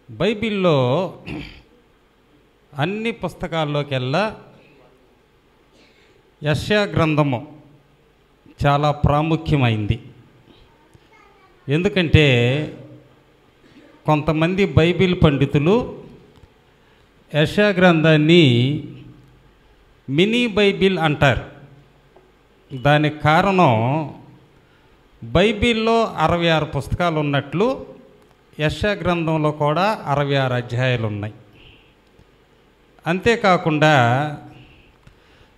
బైబిల్లో అన్ని పుస్తకాల్లోకెల్లా యెషయా గ్రంథము చాలా ప్రాముఖ్యమైంది. ఎందుకంటే కొంతమంది బైబిల్ పండితులు యెషయా గ్రంథాన్ని మినీ బైబిల్ అంటారు. దానికి కారణం బైబిల్లో 66 పుస్తకాలు ఉన్నట్లు యెషయా గ్రంథంలో కూడా 66 అధ్యాయాలు ఉన్నాయి. అంతేకాకుండా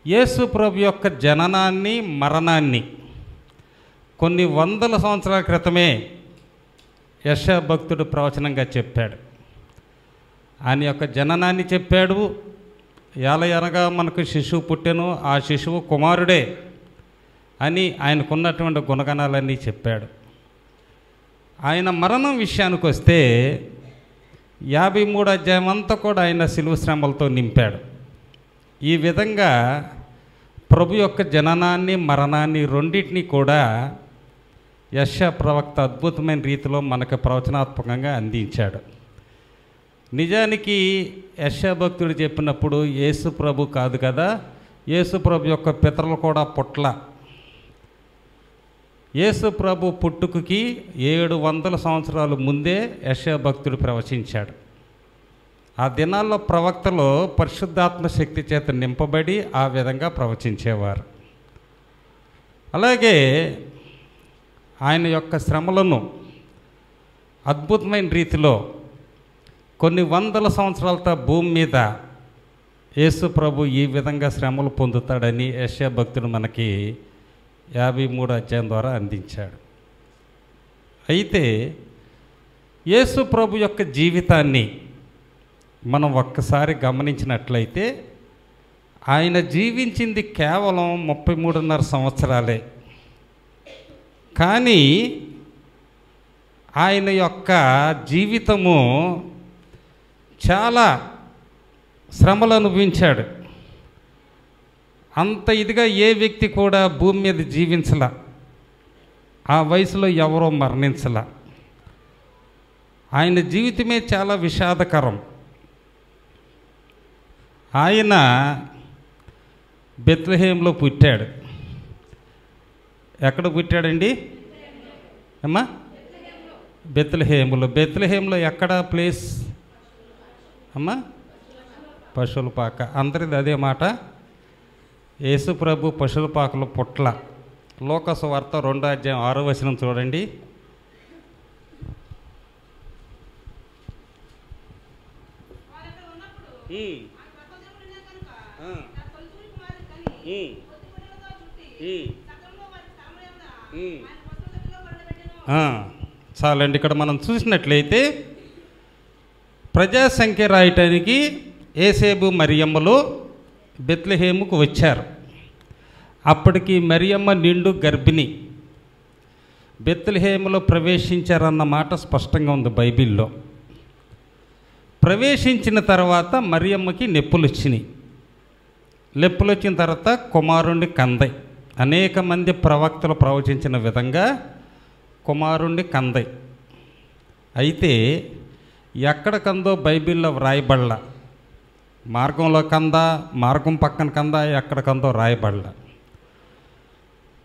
యేసు ప్రభు యొక్క జననాన్ని మరణాన్ని కొన్ని వందల సంవత్సరాల క్రితమే యెషయా భక్తుడు ప్రవచనంగా చెప్పాడు. ఆయన యొక్క జననాన్ని చెప్పాడు. ఏలయనగా మనకు శిశువు పుట్టెను, ఆ శిశువు కుమారుడే అని ఆయనకున్నటువంటి గుణగణాలన్నీ చెప్పాడు. ఆయన మరణం విషయానికి వస్తే 53 అధ్యాయం అంతా కూడా ఆయన శిలువ శ్రమలతో నింపాడు. ఈ విధంగా ప్రభు యొక్క జననాన్ని మరణాన్ని రెండింటినీ కూడా యెషయా ప్రవక్త అద్భుతమైన రీతిలో మనకు ప్రవచనాత్మకంగా అందించాడు. నిజానికి యెషయా భక్తుడు చెప్పినప్పుడు యేసు ప్రభు కాదు కదా, యేసు ప్రభు యొక్క పితరులు కూడా పుట్ల. యేసు ప్రభు పుట్టుకకి 700 సంవత్సరాల ముందే యెషయా భక్తుడు ప్రవచించాడు. ఆ దినాల్లో ప్రవక్తలు పరిశుద్ధాత్మ శక్తి చేత నింపబడి ఆ విధంగా ప్రవచించేవారు. అలాగే ఆయన యొక్క శ్రమలను అద్భుతమైన రీతిలో కొన్ని వందల సంవత్సరాలతో భూమి మీద యేసు ప్రభు ఈ విధంగా శ్రమలు పొందుతాడని యెషయా భక్తుడు మనకి 53 అధ్యాయం ద్వారా అందించాడు. అయితే యేసు ప్రభు యొక్క జీవితాన్ని మనం ఒక్కసారి గమనించినట్లయితే ఆయన జీవించింది కేవలం 33.5 సంవత్సరాలే. కానీ ఆయన యొక్క జీవితము చాలా శ్రమలు అనుభవించాడు. అంత ఇదిగా ఏ వ్యక్తి కూడా భూమి మీద జీవించలా. ఆ వయసులో ఎవరో మరణించలా. ఆయన జీవితమే చాలా విషాదకరం. ఆయన బెత్లెహేంలో పుట్టాడు. ఎక్కడ పుట్టాడండి అమ్మా? బెత్లెహేములో. బెత్లెహేంలో ఎక్కడ ప్లేస్ అమ్మా? పశువుల పాక. అందరిది అదే మాట. యేసు ప్రభు పశువుల పాకలో పుట్ల. లోకాసు వార్త 2వ అధ్యాయం 6వ వచనం చూడండి. చాలండి. ఇక్కడ మనం చూసినట్లయితే ప్రజాసంఖ్య రాయటానికి యేసేబు మరియమ్మలు బెత్లెహేముకు వచ్చారు. అప్పటికి మరియమ్మ నిండు గర్భిణి. బెత్లెహేములో ప్రవేశించారన్న మాట స్పష్టంగా ఉంది బైబిల్లో. ప్రవేశించిన తర్వాత మరియమ్మకి నొప్పులు వచ్చినాయి. నొప్పులు వచ్చిన తర్వాత కుమారుణ్ణి కందై. అనేక మంది ప్రవక్తలు ప్రవచించిన విధంగా కుమారుణ్ణి కందై. అయితే ఎక్కడ కందో బైబిల్లో వ్రాయబడల. మార్గంలో కంద, మార్గం పక్కన కంద, ఎక్కడ కందో రాయబడల.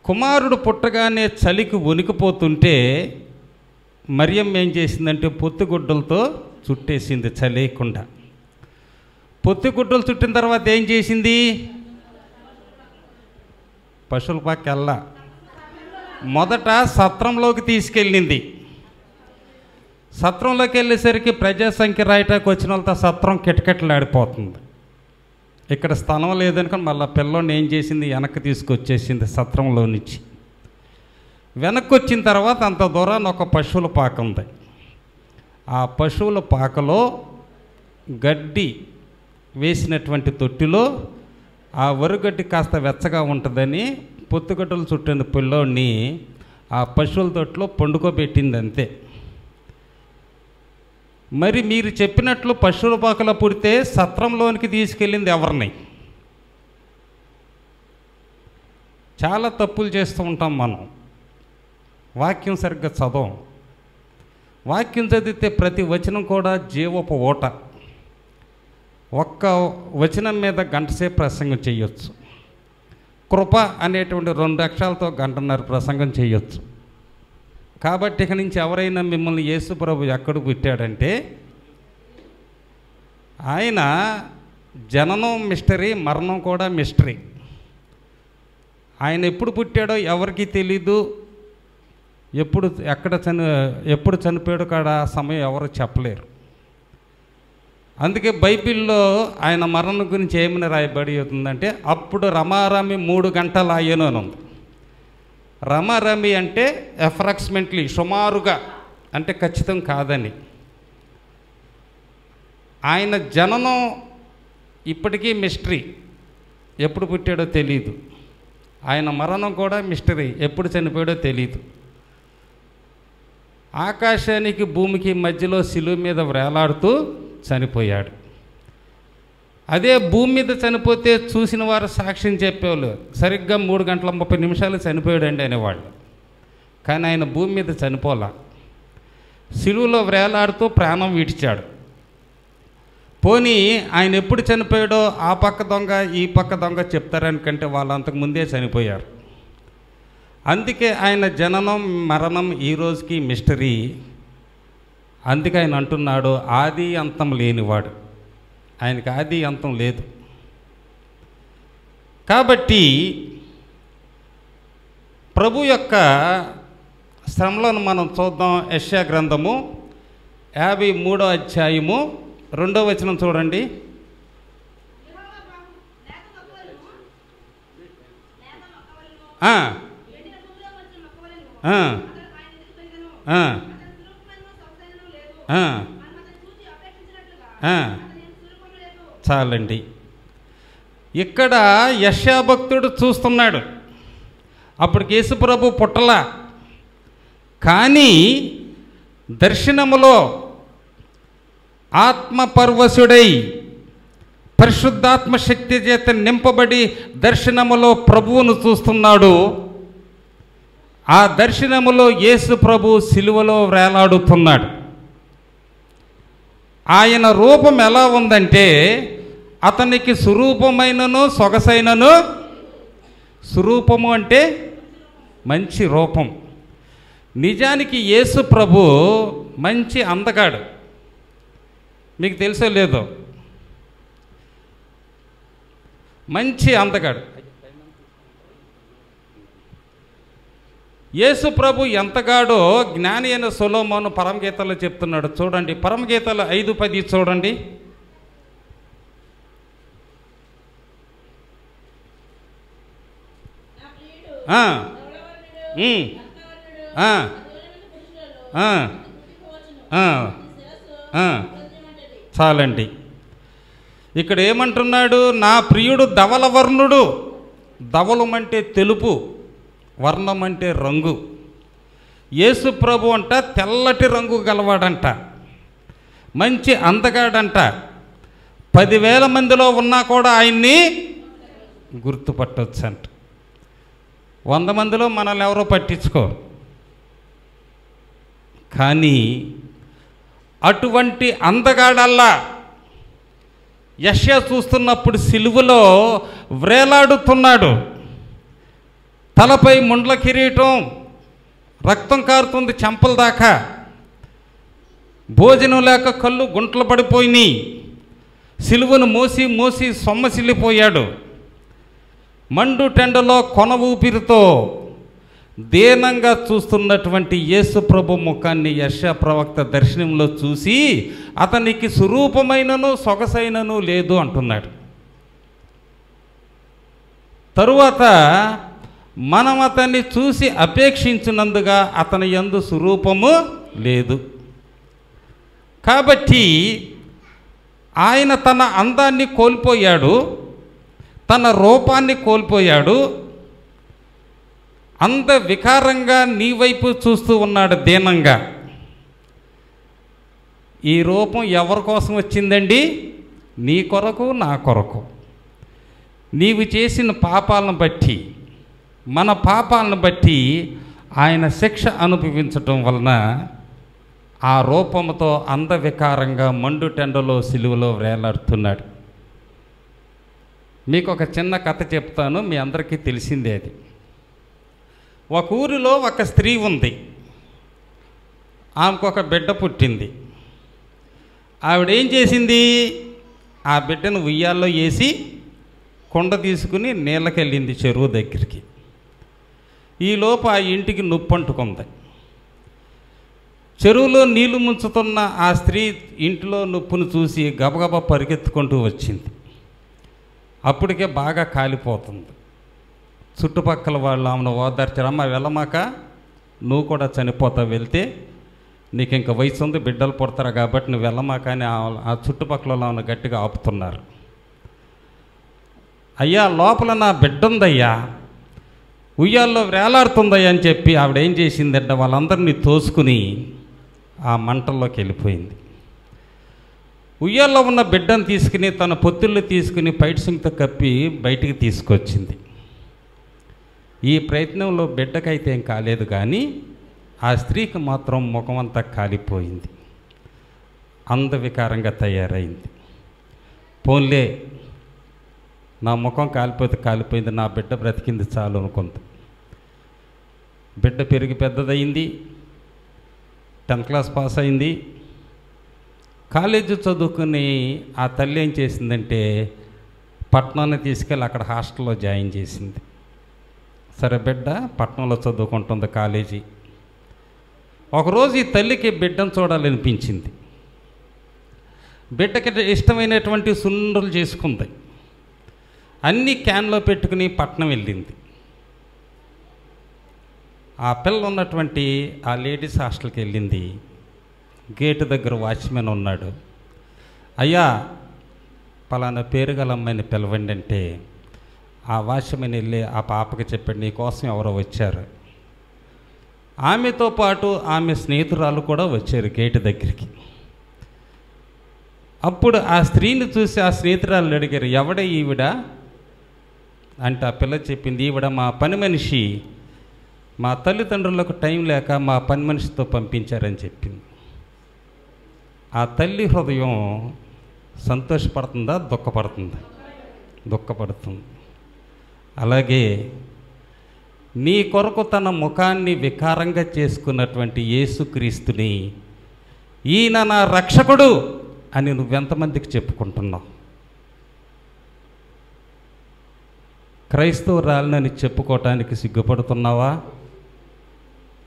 కుమారుడు పుట్టగానే చలికి వణికిపోతుంటే మరియమ్మ ఏం చేసిందంటే పొత్తిగుడ్డలతో చుట్టేసింది చలేయకుండా. పొత్తిగుడ్డలు చుట్టిన తర్వాత ఏం చేసింది? పశువుల పాకెల్లా మొదట సత్రంలోకి తీసుకెళ్ళింది. సత్రంలోకి వెళ్ళేసరికి ప్రజాసంఖ్య రాయటానికి వచ్చిన వాళ్ళతో సత్రం కిటకిటలాడిపోతుంది. ఇక్కడ స్థలం లేదనుకొని మళ్ళీ పిల్లోని ఏం చేసింది? వెనక్కి తీసుకొచ్చేసింది సత్రంలో నుంచి. వెనక్కి వచ్చిన తర్వాత అంత దూరాన్ని ఒక పశువుల పాక ఉంది. ఆ పశువుల పాకలో గడ్డి వేసినటువంటి తొట్టిలో ఆ వరుగడ్డి కాస్త వెచ్చగా ఉంటుందని పొత్తుగడ్డలు చుట్టిన పిల్లోని ఆ పశువుల తొట్టిలో పండుకోబెట్టింది అంతే. మరి మీరు చెప్పినట్లు పశువుల పాకలో పుడితే సత్రంలోనికి తీసుకెళ్ళింది ఎవరిని? చాలా తప్పులు చేస్తూ ఉంటాం మనం. వాక్యం సరిగ్గా చదవం. వాక్యం చదివితే ప్రతి వచనం కూడా జీవపు ఓట. ఒక్క వచనం మీద గంటసేపు ప్రసంగం చేయొచ్చు. కృప అనేటువంటి 2 అక్షరాలతో గంటన్నర ప్రసంగం చేయొచ్చు. కాబట్టి ఇక నుంచి ఎవరైనా మిమ్మల్ని యేసు ప్రభు ఎక్కడ పుట్టాడంటే, ఆయన జననం మిస్టరీ, మరణం కూడా మిస్టరీ. ఆయన ఎప్పుడు పుట్టాడో ఎవరికి తెలీదు. ఎప్పుడు చనిపోయాడో కాడ సమయం ఎవరు చెప్పలేరు. అందుకే బైబిల్లో ఆయన మరణం గురించి ఏమని రాయబడి అవుతుందంటే, అప్పుడు రమారమి 3 గంటలు అయ్యను అని ఉంది. రమారమి అంటే అప్రాక్సిమేట్లీ, సుమారుగా, అంటే ఖచ్చితం కాదని. ఆయన జననం ఇప్పటికీ మిస్టరీ, ఎప్పుడు పుట్టాడో తెలీదు. ఆయన మరణం కూడా మిస్టరీ, ఎప్పుడు చనిపోయాడో తెలీదు. ఆకాశానికి భూమికి మధ్యలో శిలువ మీద వేలాడుతూ చనిపోయాడు. అదే భూమి మీద చనిపోతే చూసిన వారు సాక్ష్యం చెప్పేవాళ్ళు, సరిగ్గా 3 గంటల 30 నిమిషాలు చనిపోయాడండి అనేవాళ్ళు. కానీ ఆయన భూమి మీద చనిపోలా, శిలువలో వేలాడుతూ ప్రాణం విడిచాడు. పోనీ ఆయన ఎప్పుడు చనిపోయాడో ఆ పక్క దొంగ ఈ పక్క దొంగ చెప్తారనుకంటే వాళ్ళు అంతకుముందే చనిపోయారు. అందుకే ఆయన జననం మరణం ఈ రోజుకి మిస్టరీ. అందుకే ఆయన అంటున్నాడు, ఆది అంతం లేనివాడు. ఆయనకి ఆది అంతం లేదు. కాబట్టి ప్రభు యొక్క శ్రమలను మనం చూద్దాం. యెషయా గ్రంథము 53వ అధ్యాయము 2వ వచనం చూడండి. చాలండి. ఇక్కడ యెషయా భక్తుడు చూస్తున్నాడు, అప్పుడు యేసుప్రభు పుట్టల. కానీ దర్శనములో ఆత్మపరవశుడై పరిశుద్ధాత్మ శక్తి చేత నింపబడి దర్శనములో ప్రభువును చూస్తున్నాడు. ఆ దర్శనములో యేసు ప్రభు సిలువలో వేలాడుతున్నాడు. ఆయన రూపం ఎలా ఉందంటే, అతనికి సురూపమైనను సొగసైనను, సురూపము అంటే మంచి రూపం. నిజానికి యేసు ప్రభు మంచి అందగాడు. మీకు తెలుసో లేదో, మంచి అందగాడు. యేసు ప్రభు ఎంతగాడో జ్ఞాని అయిన సొలొమోను పరమగీతలో చెప్తున్నాడు. చూడండి, పరమగీతలు 5:10 చూడండి. చాలండి. ఇక్కడ ఏమంటున్నాడు, నా ప్రియుడు ధవలవర్ణుడు. ధవలమంటే తెలుపు, వర్ణం అంటే రంగు. యేసు ప్రభు అంట తెల్లటి రంగు గలవాడంట, మంచి అందగాడంట. 10,000 మందిలో ఉన్నా కూడా ఆయన్ని గుర్తుపట్టవచ్చు అంట. 100 మందిలో మనల్ని ఎవరో పట్టించుకోరు. కానీ అటువంటి అందగాడల్లా యెషయా చూస్తున్నప్పుడు సిలువలో వ్రేలాడుతున్నాడు. తలపై ముండ్ల కిరీటం, రక్తం కారుతుంది చెంపల దాకా. భోజనం లేక కళ్ళు గుంటలు పడిపోయినాయి. సిలువను మోసి మోసి సొమ్మసిల్లిపోయాడు. మండు టెండలో కొన ఊపిరితో దీనంగా చూస్తున్నటువంటి యేసు ప్రభు ముఖాన్ని యెషయా ప్రవక్త దర్శనంలో చూసి, అతనికి స్వరూపమైనను సొగసైనను లేదు అంటున్నాడు. తరువాత మనం అతన్ని చూసి అపేక్షించినందుగా అతని యందు స్వరూపము లేదు. కాబట్టి ఆయన తన అందాన్ని కోల్పోయాడు, తన రూపాన్ని కోల్పోయాడు. అంత వికారంగా నీ వైపు చూస్తూ ఉన్నాడు దీనంగా. ఈ రూపం ఎవరి కోసం వచ్చిందండి? నీ కొరకు, నా కొరకు. నీవు చేసిన పాపాలను బట్టి, మన పాపాలను బట్టి ఆయన శిక్ష అనుభవించటం వలన ఆ రూపంతో అందవికారంగా మండుటెండలో సిలువలో వేలాడుతున్నాడు. మీకు ఒక చిన్న కథ చెప్తాను, మీ అందరికీ తెలిసిందే అది. ఒక ఊరిలో ఒక స్త్రీ ఉంది, ఆమెకు ఒక బిడ్డ పుట్టింది. ఆవిడేం చేసింది, ఆ బిడ్డను ఉయ్యాల్లో వేసి కొండ తీసుకుని నీళ్ళకెళ్ళింది చెరువు దగ్గరికి. ఈలోపు ఆ ఇంటికి నొప్పి అంటుకుంది. చెరువులో నీళ్లు ముంచుతున్న ఆ స్త్రీ ఇంటిలో నొప్పును చూసి గబగబా పరిగెత్తుకుంటూ వచ్చింది. అప్పటికే బాగా కాలిపోతుంది. చుట్టుపక్కల వాళ్ళు ఆమెను ఓదార్చారు, అమ్మ వెళ్ళమాక, నువ్వు కూడా చనిపోతావు, వెళ్తే నీకు ఇంకా వయసు ఉంది, బిడ్డలు పుడతారు కాబట్టి నువ్వు వెళ్ళమాక అని ఆ చుట్టుపక్కల ఆమెను గట్టిగా ఆపుతున్నారు. అయ్యా లోపల నా బిడ్డ ఉందయ్యా, ఉయ్యాల్లో వేలాడుతుందయ్యా అని చెప్పి ఆవిడ ఏం చేసిందంటే వాళ్ళందరినీ తోసుకుని ఆ మంటల్లోకి వెళ్ళిపోయింది. ఉయ్యాల్లో ఉన్న బిడ్డను తీసుకుని తన పొత్తుళ్ళు తీసుకుని పైట్సింగ్తో కప్పి బయటికి తీసుకొచ్చింది. ఈ ప్రయత్నంలో బిడ్డకైతే ఏం కాలేదు, కానీ ఆ స్త్రీకి మాత్రం ముఖమంతా కాలిపోయింది, అందవికారంగా తయారైంది. పోన్లే, నా ముఖం కాలిపోతే కాలిపోయింది, నా బిడ్డ బ్రతికింది చాలు అనుకుంది. బిడ్డ పెరిగి పెద్దదయింది, 10th క్లాస్ పాస్ అయింది. కాలేజీ చదువుకుని ఆ తల్లి ఏం చేసిందంటే పట్నాన్ని తీసుకెళ్ళి అక్కడ హాస్టల్లో జాయిన్ చేసింది. సరే, బిడ్డ పట్నంలో చదువుకుంటుంది కాలేజీ. ఒకరోజు ఈ తల్లికి బిడ్డను చూడాలనిపించింది. బిడ్డకి ఇష్టమైనటువంటి సున్నుండలు చేసుకుంది. అన్నీ క్యాన్లో పెట్టుకుని పట్నం వెళ్ళింది. ఆ పిల్ల ఉన్నటువంటి ఆ లేడీస్ హాస్టల్కి వెళ్ళింది. గేటు దగ్గర వాచ్మెన్ ఉన్నాడు. అయ్యా పలానా పేరు గల అమ్మాయిని పిలవండి అంటే ఆ వాచ్మెన్ వెళ్ళి ఆ పాపకి చెప్పాడు, నీ కోసం ఎవరో వచ్చారు. ఆమెతో పాటు ఆమె స్నేహితురాలు కూడా వచ్చారు గేటు దగ్గరికి. అప్పుడు ఆ స్త్రీని చూసి ఆ స్నేహితురాలు అడిగారు, ఎవడే ఈవిడ అంటే ఆ పిల్ల చెప్పింది, ఈవిడ మా పని మనిషి, మా తల్లిదండ్రులకు టైం లేక మా పని మనిషితో పంపించారని చెప్పింది. ఆ తల్లి హృదయం సంతోషపడుతుందా, దుఃఖపడుతుందా? దుఃఖపడుతుంది. అలాగే నీ కొరకు తన ముఖాన్ని వికారంగా చేసుకున్నటువంటి యేసుక్రీస్తుని ఈయన నా రక్షకుడు అని నువ్వెంతమందికి చెప్పుకుంటున్నావు? క్రైస్తవురాలినని చెప్పుకోవటానికి సిగ్గుపడుతున్నావా?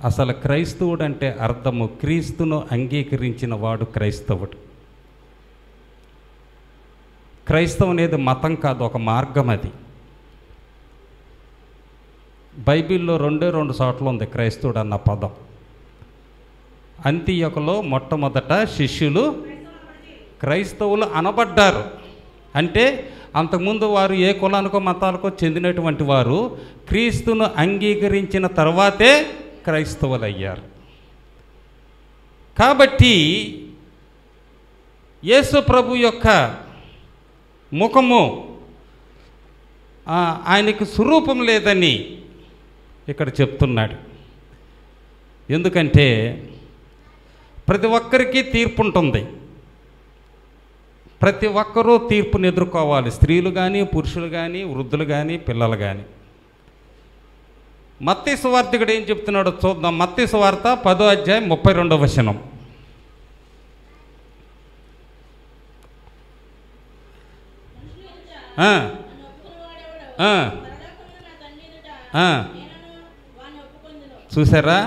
అసలు క్రైస్తవుడు అంటే అర్థము క్రీస్తును అంగీకరించిన వాడు క్రైస్తవుడు. క్రైస్తవం అనేది మతం కాదు, ఒక మార్గం. అది బైబిల్లో 2 చోట్ల ఉంది క్రైస్తవుడు అన్న పదం. అంతియొకలో మొట్టమొదట శిష్యులు క్రైస్తవులు అనబడ్డారు. అంటే అంతకుముందు వారు ఏ కులానికో మతాలకో చెందినటువంటి వారు క్రీస్తును అంగీకరించిన తర్వాతే క్రైస్తవులు అయ్యారు. కాబట్టి యేసు ప్రభు యొక్క ముఖము ఆయనకు స్వరూపం లేదని ఇక్కడ చెప్తున్నాడు. ఎందుకంటే ప్రతి ఒక్కరికి తీర్పు ఉంటుంది. ప్రతి ఒక్కరూ తీర్పును ఎదుర్కోవాలి, స్త్రీలు కానీ, పురుషులు కానీ, వృద్ధులు కానీ, పిల్లలు కానీ. మత్తయి సువార్తికుడు ఏం చెప్తున్నాడో చూద్దాం. మత్తయి సువార్త 10వ అధ్యాయం 32వ వచనం. చూసారా,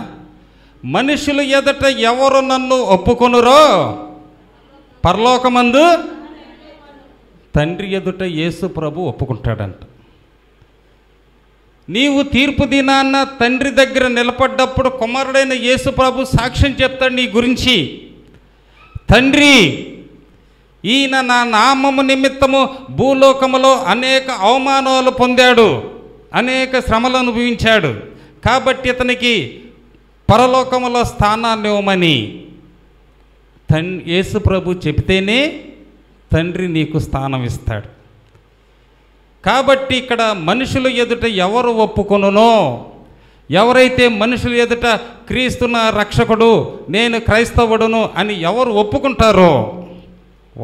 మనుషులు ఎదుట ఎవరు నన్ను ఒప్పుకొనురో పరలోకమందు తండ్రి ఎదుట యేసు ప్రభు ఒప్పుకుంటాడంట. నీవు తీర్పు దినాన్న తండ్రి దగ్గర నిలబడ్డప్పుడు కుమారుడైన యేసు ప్రభు సాక్ష్యం చెప్తాడు నీ గురించి. తండ్రి, ఈయన నా నామము నిమిత్తము భూలోకములో అనేక అవమానాలు పొందాడు, అనేక శ్రమలు అనుభవించాడు, కాబట్టి ఇతనికి పరలోకములో స్థానాన్ని ఇవ్వమని యేసు ప్రభు చెబితేనే తండ్రి నీకు స్థానం ఇస్తాడు. కాబట్టి ఇక్కడ మనుషుల ఎదుట ఎవరు ఒప్పుకొనునో, ఎవరైతే మనుషుల ఎదుట క్రీస్తు నా రక్షకుడు, నేను క్రైస్తవుడును అని ఎవరు ఒప్పుకుంటారో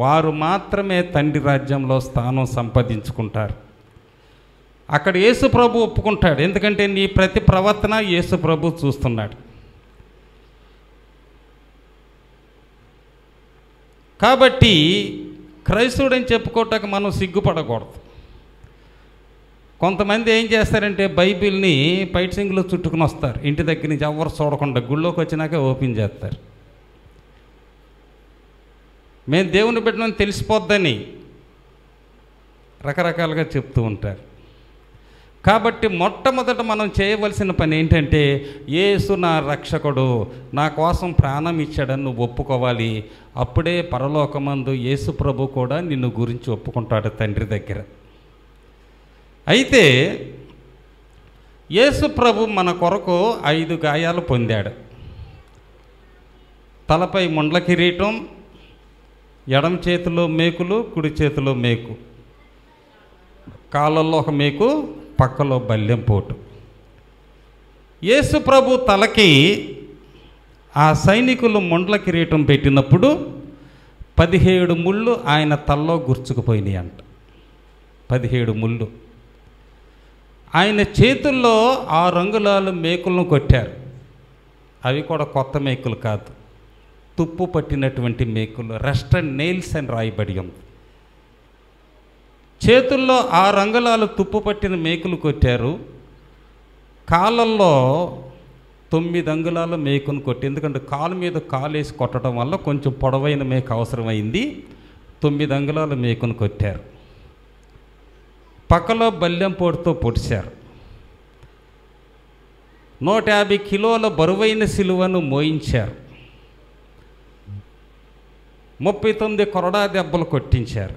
వారు మాత్రమే తండ్రి రాజ్యంలో స్థానం సంపాదించుకుంటారు. అక్కడ యేసు ప్రభు ఒప్పుకుంటాడు, ఎందుకంటే నీ ప్రతి ప్రవర్తన యేసు ప్రభు చూస్తున్నాడు. కాబట్టి క్రైస్తవుడని చెప్పుకోవటానికి మనం సిగ్గుపడకూడదు. కొంతమంది ఏం చేస్తారంటే బైబిల్ని పైట్సింగ్లో చుట్టుకుని వస్తారు, ఇంటి దగ్గర నుంచి ఎవరు చూడకుండా గుళ్ళోకి వచ్చినాకే ఓపెన్ చేస్తారు. మేము దేవుని బిడ్డని తెలిసిపోద్దని రకరకాలుగా చెప్తూ ఉంటారు. కాబట్టి మొట్టమొదట మనం చేయవలసిన పని ఏంటంటే, యేసు నా రక్షకుడు, నా కోసం ప్రాణం ఇచ్చాడని నువ్వు ఒప్పుకోవాలి. అప్పుడే పరలోకమందు యేసు ప్రభు కూడా నిన్ను గురించి ఒప్పుకుంటాడు తండ్రి దగ్గర. అయితే యేసు ప్రభు మన కొరకు 5 గాయాలు పొందాడు. తలపై ముండ్ల కిరీటం, ఎడమ చేతిలో మేకులు, కుడి చేతిలో మేకు, కాళ్ళల్లో ఒక మేకు, పక్కలో బల్లెం పోటు. యేసు ప్రభు తలకి ఆ సైనికులు ముండ్ల కిరీటం పెట్టినప్పుడు 17 ముళ్ళు ఆయన తలలో గుర్చుకుపోయినాయి అంట. 17 ముళ్ళు. ఆయన చేతుల్లో 6 అంగుళాల మేకులను కొట్టారు. అవి కూడా కొత్త మేకులు కాదు, తుప్పు పట్టినటువంటి మేకులు, రస్ట్ అండ్ నెయిల్స్ అని రాయబడి ఉంది. చేతుల్లో 6 అంగుళాలు తుప్పు పట్టిన మేకులు కొట్టారు. కాళ్ళల్లో 9 అంగుళాల మేకును కొట్టి, ఎందుకంటే కాలు మీద కాలు వేసి కొట్టడం వల్ల కొంచెం పొడవైన మేకు అవసరమైంది. 9 అంగుళాల మేకును కొట్టారు. పక్కలో బల్లెం పోటుతో పొడిచారు. 150 కిలోల బరువైన సిలువను మోయించారు. 39 కొరడా దెబ్బలు కొట్టించారు.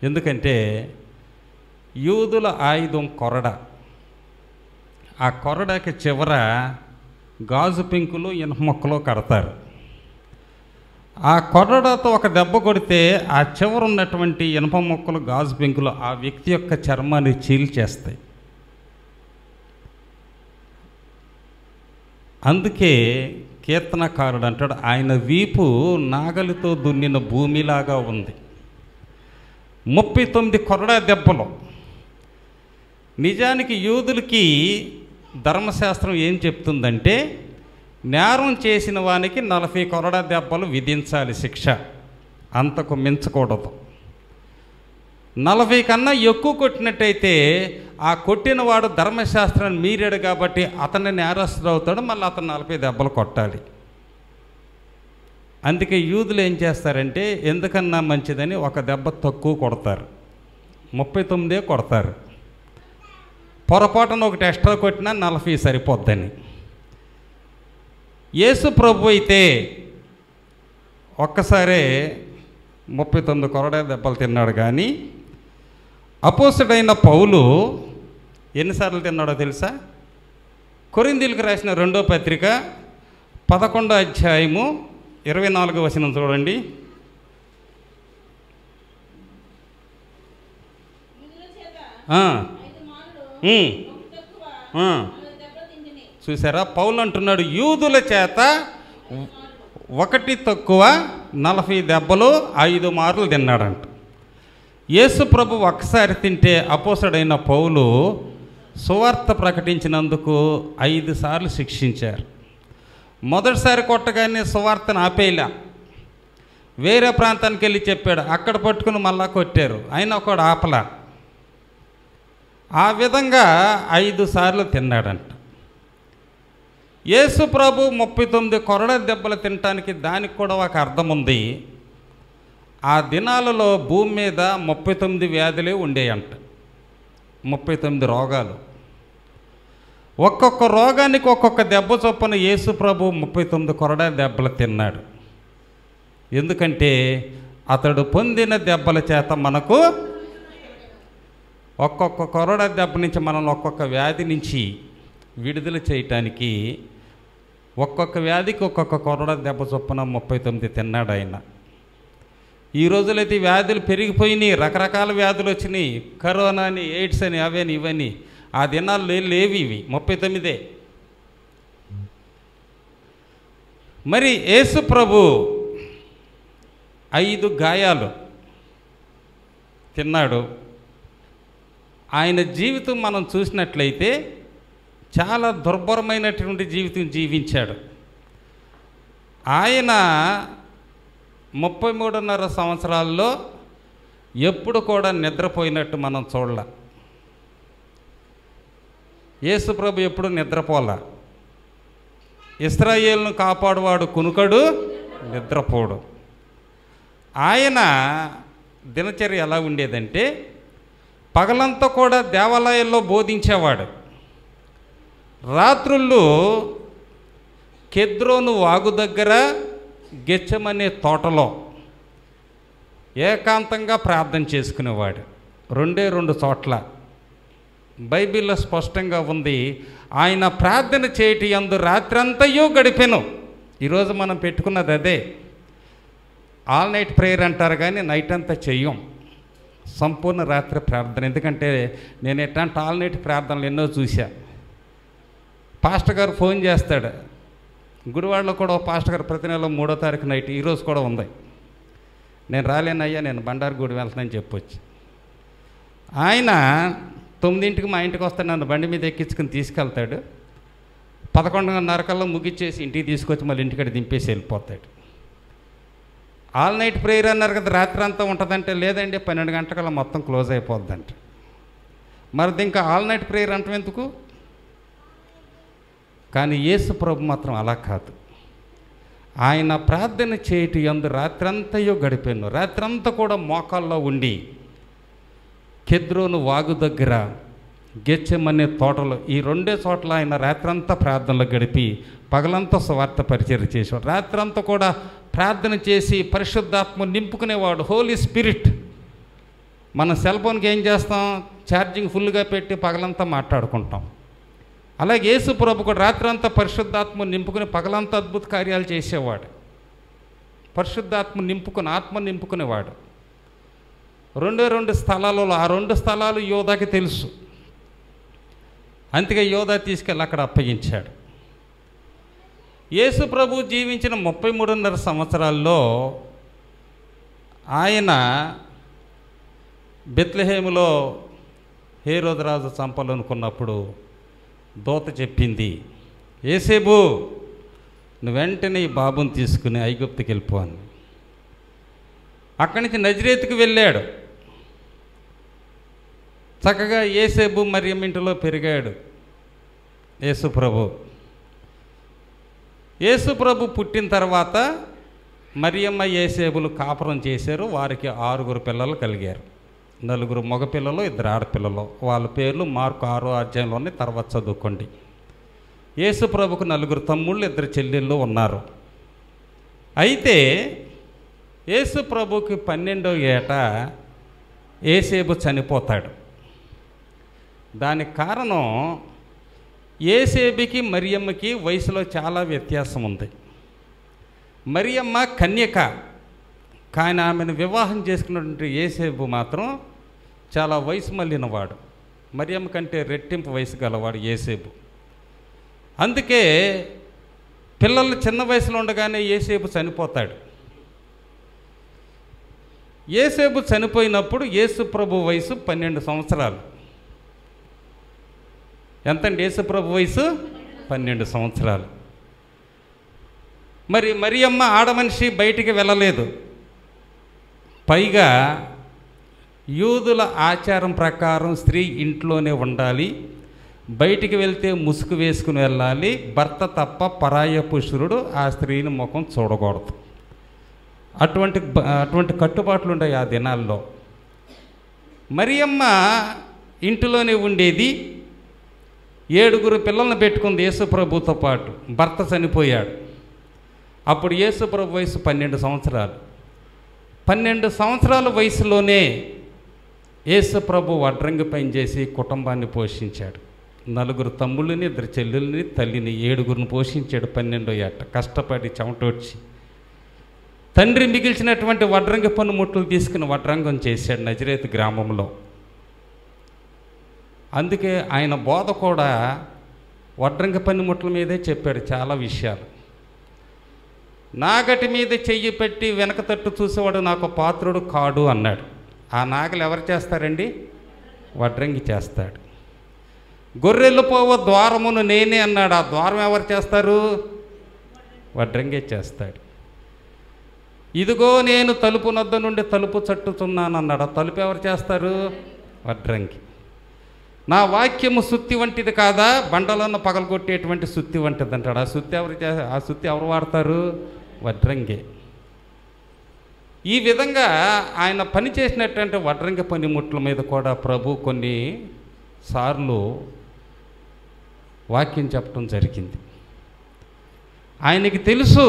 ఎందుకంటే యూదుల ఆయుధం కొరడ. ఆ కొరడాకి చివర గాజు పెంకులు, ఇనుప మొక్కలు కడతారు. ఆ కొరడాతో ఒక దెబ్బ కొడితే ఆ చివర ఉన్నటువంటి ఇనుప మొక్కలు, గాజు పెంకులు ఆ వ్యక్తి యొక్క చర్మాన్ని చీల్చేస్తాయి. అందుకే కీర్తనకారుడు అంటాడు, ఆయన వీపు నాగలితో దున్నిన భూమిలాగా ఉంది. 39 కొరడా దెబ్బలు. నిజానికి యూదులకి ధర్మశాస్త్రం ఏం చెప్తుందంటే, నేరం చేసిన వానికి 40 కొరడా దెబ్బలు విధించాలి శిక్ష, అంతకు మించకూడదు. 40 కన్నా ఎక్కువ కొట్టినట్టయితే ఆ కొట్టినవాడు ధర్మశాస్త్రాన్ని మీరాడు కాబట్టి అతన్ని నేరస్తుడు అవుతాడు, మళ్ళీ అతను 40 దెబ్బలు కొట్టాలి. అందుకే యూదులు ఏం చేస్తారంటే, ఎందుకన్నా మంచిదని ఒక దెబ్బ తక్కువ కొడతారు, 39 కొడతారు. పొరపాటున ఒకటి ఎక్స్ట్రా కొట్టినా 40 సరిపోద్దని. యేసు ప్రభు అయితే ఒక్కసారే 39 కొరడా దెబ్బలు తిన్నాడు. కానీ అపోస్తలుడైన పౌలు ఎన్నిసార్లు తిన్నాడో తెలుసా? కొరింథీయులకు రాసిన 2వ పత్రిక 11వ అధ్యాయము 24వ వచనం చూడండి. చూసారా, పౌలు అంటున్నాడు, యూదుల చేత 1 తక్కువ 40 దెబ్బలు 5 మార్లు తిన్నాడంట. యేసు ప్రభు ఒక్కసారి తింటే అపోస్తలుడైన పౌలు సువార్త ప్రకటించినందుకు 5 సార్లు శిక్షించారు. మొదటిసారి కొట్టగానే సువార్తను ఆపేలా, వేరే ప్రాంతానికి వెళ్ళి చెప్పాడు, అక్కడ పట్టుకుని మళ్ళా కొట్టారు, అయినా ఒకడు ఆపలా. ఆ విధంగా 5 సార్లు తిన్నాడంట. యేసు ప్రభు 39 కొరడా దెబ్బలు తినటానికి దానికి కూడా ఒక అర్థం ఉంది. ఆ దినాలలో భూమి మీద 39 వ్యాధులే ఉండేయంట, 39 రోగాలు. ఒక్కొక్క రోగానికి ఒక్కొక్క దెబ్బ చొప్పున యేసు ప్రభు 39 కొరడా దెబ్బలు తిన్నాడు. ఎందుకంటే అతడు పొందిన దెబ్బల చేత మనకు ఒక్కొక్క కొరడా దెబ్బ నుంచి మనల్ని ఒక్కొక్క వ్యాధి నుంచి విడుదల చేయటానికి ఒక్కొక్క వ్యాధికి ఒక్కొక్క కొరడా దెబ్బ చొప్పున 39 తిన్నాడు ఆయన. ఈ రోజులైతే వ్యాధులు పెరిగిపోయినాయి, రకరకాల వ్యాధులు వచ్చినాయి, కరోనా అని, ఎయిడ్స్ అని, అవని ఇవని. ఆ దినాలు లేవి, ఇవి 39. మరి యేసు ప్రభు 5 గాయాలు తిన్నాడు. ఆయన జీవితం మనం చూసినట్లయితే చాలా దుర్భరమైనటువంటి జీవితం జీవించాడు. ఆయన 33.5 సంవత్సరాల్లో ఎప్పుడు కూడా నిద్రపోయినట్టు మనం చూడాల. యేసు ప్రభు ఎప్పుడు నిద్రపోలా. ఇశ్రాయేలును కాపాడువాడు కునుకడు, నిద్రపోడు. ఆయన దినచర్య ఎలా ఉండేదంటే పగలంతా కూడా దేవాలయాల్లో బోధించేవాడు. రాత్రుళ్ళు కెద్రోను వాగు దగ్గర గెచ్చమనే తోటలో ఏకాంతంగా ప్రార్థన చేసుకునేవాడు. 2 చోట్ల బైబిల్లో స్పష్టంగా ఉంది. ఆయన ప్రార్థన చేయటి యందు రాత్రంతయో గడిపెను. ఈరోజు మనం పెట్టుకున్నది అదే. ఆల్ నైట్ ప్రేయర్ అంటారు కానీ నైట్ అంతా చెయ్యం, సంపూర్ణ రాత్రి ప్రార్థన. ఎందుకంటే నేను ఎట్లాంటి ఆల్ నైట్ ప్రార్థనలు ఎన్నో చూసా. పాస్టర్ గారు ఫోన్ చేస్తాడు. గుడివాడలో కూడా పాస్టర్ గారు ప్రతి నెల 3వ తారీఖు నైట్, ఈరోజు కూడా ఉంది, నేను రాలేనయ్యా, నేను బండారుగూడి వెళ్తానని చెప్పొచ్చు. ఆయన 9ంటికి మా ఇంటికి వస్తాడు, నన్ను బండి మీద ఎక్కించుకుని తీసుకెళ్తాడు. 11:30 కల్లా ముగిచ్చేసి ఇంటికి తీసుకొచ్చి మళ్ళీ ఇంటికాడ దింపేసి వెళ్ళిపోతాడు. ఆల్ నైట్ ప్రేయర్ అన్నారు కదా, రాత్రి అంతా ఉంటుందంటే లేదండి 12 గంటలకల్లా మొత్తం క్లోజ్ అయిపోద్దంట. మరి ఇంకా ఆల్ నైట్ ప్రేయర్ అంటాం ఎందుకు? కానీ యేసు ప్రభు మాత్రం అలా కాదు. ఆయన ప్రార్థన చేయటి యందు రాత్రంతయో గడిపాను. రాత్రంతా కూడా మోకాల్లో ఉండి కెద్రోను వాగు దగ్గర గెచ్చమనే తోటలో, ఈ 2 చోట్ల ఆయన రాత్రంతా ప్రార్థనలో గడిపి పగలంతా స్వార్థ పరిచర్య చేసేవాడు. రాత్రంతా కూడా ప్రార్థన చేసి పరిశుద్ధాత్మ నింపుకునేవాడు. హోలీ స్పిరిట్. మన సెల్ ఫోన్కి ఏం చేస్తాం, ఛార్జింగ్ ఫుల్గా పెట్టి పగలంతా మాట్లాడుకుంటాం. అలాగే యేసు ప్రభు కూడా రాత్రంతా పరిశుద్ధాత్మ నింపుకుని పగలంతా అద్భుత కార్యాలు చేసేవాడు. పరిశుద్ధాత్మ నింపుకుని, ఆత్మ నింపుకునేవాడు. 2 స్థలాలలో, ఆ 2 స్థలాలు యోధాకి తెలుసు. అందుకే యోధా తీసుకెళ్ళి అక్కడ అప్పగించాడు. యేసు ప్రభు జీవించిన 33.5 సంవత్సరాల్లో ఆయన బెత్లెహేములో హేరోదు రాజు చంపాలనుకున్నప్పుడు దూత చెప్పింది, యేసేబు నువ్వు వెంటనే ఈ బాబుని తీసుకుని ఐగుప్తుకి వెళ్ళిపో అని. అక్కడి నుంచి నజరేతుకు వెళ్ళాడు. చక్కగా యేసేబు మరియమ్మ ఇంటిలో పెరిగాడు యేసు ప్రభు. యేసు ప్రభు పుట్టిన తర్వాత మరియమ్మ యేసేబులు కాపురం చేశారు. వారికి 6 పిల్లలు కలిగారు. 4 మగపిల్లలు, 2 ఆడపిల్లలు. వాళ్ళ పేర్లు మార్కు 6వ అధ్యాయంలోనే తర్వాత చదువుకోండి. యేసు ప్రభుకు 4 తమ్ముళ్ళు, 2 చెల్లెళ్ళు ఉన్నారు. అయితే యేసు ప్రభుకి 12వ ఏట యేసేబు చనిపోతాడు. దానికి కారణం యేసేబుకి మరియమ్మకి వయసులో చాలా వ్యత్యాసం ఉంది. మరియమ్మ కన్యక, కానీ ఆమెను వివాహం చేసుకున్నటువంటి యేసేబు మాత్రం చాలా వయసు మళ్ళినవాడు. మరియమ్మ కంటే రెట్టింపు వయసు గలవాడు యేసేబు. అందుకే పిల్లలు చిన్న వయసులో ఉండగానే యేసేబు చనిపోతాడు. యేసేబు చనిపోయినప్పుడు యేసు ప్రభు వయసు 12 సంవత్సరాలు. ఎంతండి యేసు ప్రభు వయసు? 12 సంవత్సరాలు. మరి మరియమ్మ ఆడమనిషి, బయటికి వెళ్ళలేదు. పైగా యూదుల ఆచారం ప్రకారం స్త్రీ ఇంట్లోనే ఉండాలి, బయటికి వెళ్తే ముసుగు వేసుకుని వెళ్ళాలి, భర్త తప్ప పరాయ పురుషుడు ఆ స్త్రీని ముఖం చూడకూడదు. అటువంటి కట్టుబాట్లు ఉన్నాయి ఆ దినాల్లో. మరియమ్మ ఇంటిలోనే ఉండేది. 7 పిల్లలను పెట్టుకుంది యేసు ప్రభుతో పాటు. భర్త చనిపోయాడు. అప్పుడు యేసు ప్రభు వయసు 12 సంవత్సరాలు. 12 సంవత్సరాల వయసులోనే యేసు ప్రభు వడ్రంగి పని చేసి కుటుంబాన్ని పోషించాడు. 4 తమ్ముళ్ళని, 2 చెల్లెల్ని, తల్లిని, 7 పోషించాడు. 12వ ఏట కష్టపడి చెమటోడ్చి తండ్రి మిగిల్చినటువంటి వడ్రంగి పనిముట్లు తీసుకుని వడ్రంగం చేశాడు నజరేతు గ్రామంలో. అందుకే ఆయన బోధ కూడా వడ్రంగి పనిముట్ల మీదే చెప్పాడు చాలా విషయాలు. నాగటి మీద చెయ్యి పెట్టి వెనక తట్టు చూసేవాడు నాకు పాత్రుడు కాడు అన్నాడు. ఆ నాగలు ఎవరు చేస్తారండి? వడ్రంగి చేస్తాడు. గొర్రెలు పోవ ద్వారమును నేనే అన్నాడు. ఆ ద్వారం ఎవరు చేస్తారు? వడ్రంగే చేస్తాడు. ఇదిగో నేను తలుపు నొద్ద నుండి తలుపు చట్టుతున్నాను అన్నాడు. ఆ తలుపు ఎవరు చేస్తారు? వడ్రంగి. నా వాక్యము సుత్తి వంటిది కాదా, బండలను పగలగొట్టేటువంటి సుత్తి వంటిది అంటాడు. ఆ సుత్తి ఎవరు వాడతారు? వడ్రంగి. ఈ విధంగా ఆయన పని చేసినటువంటి వడ్రంగి పనిముట్ల మీద కూడా ప్రభు కొన్ని సార్లు వాక్యం చెప్పడం జరిగింది. ఆయనకి తెలుసు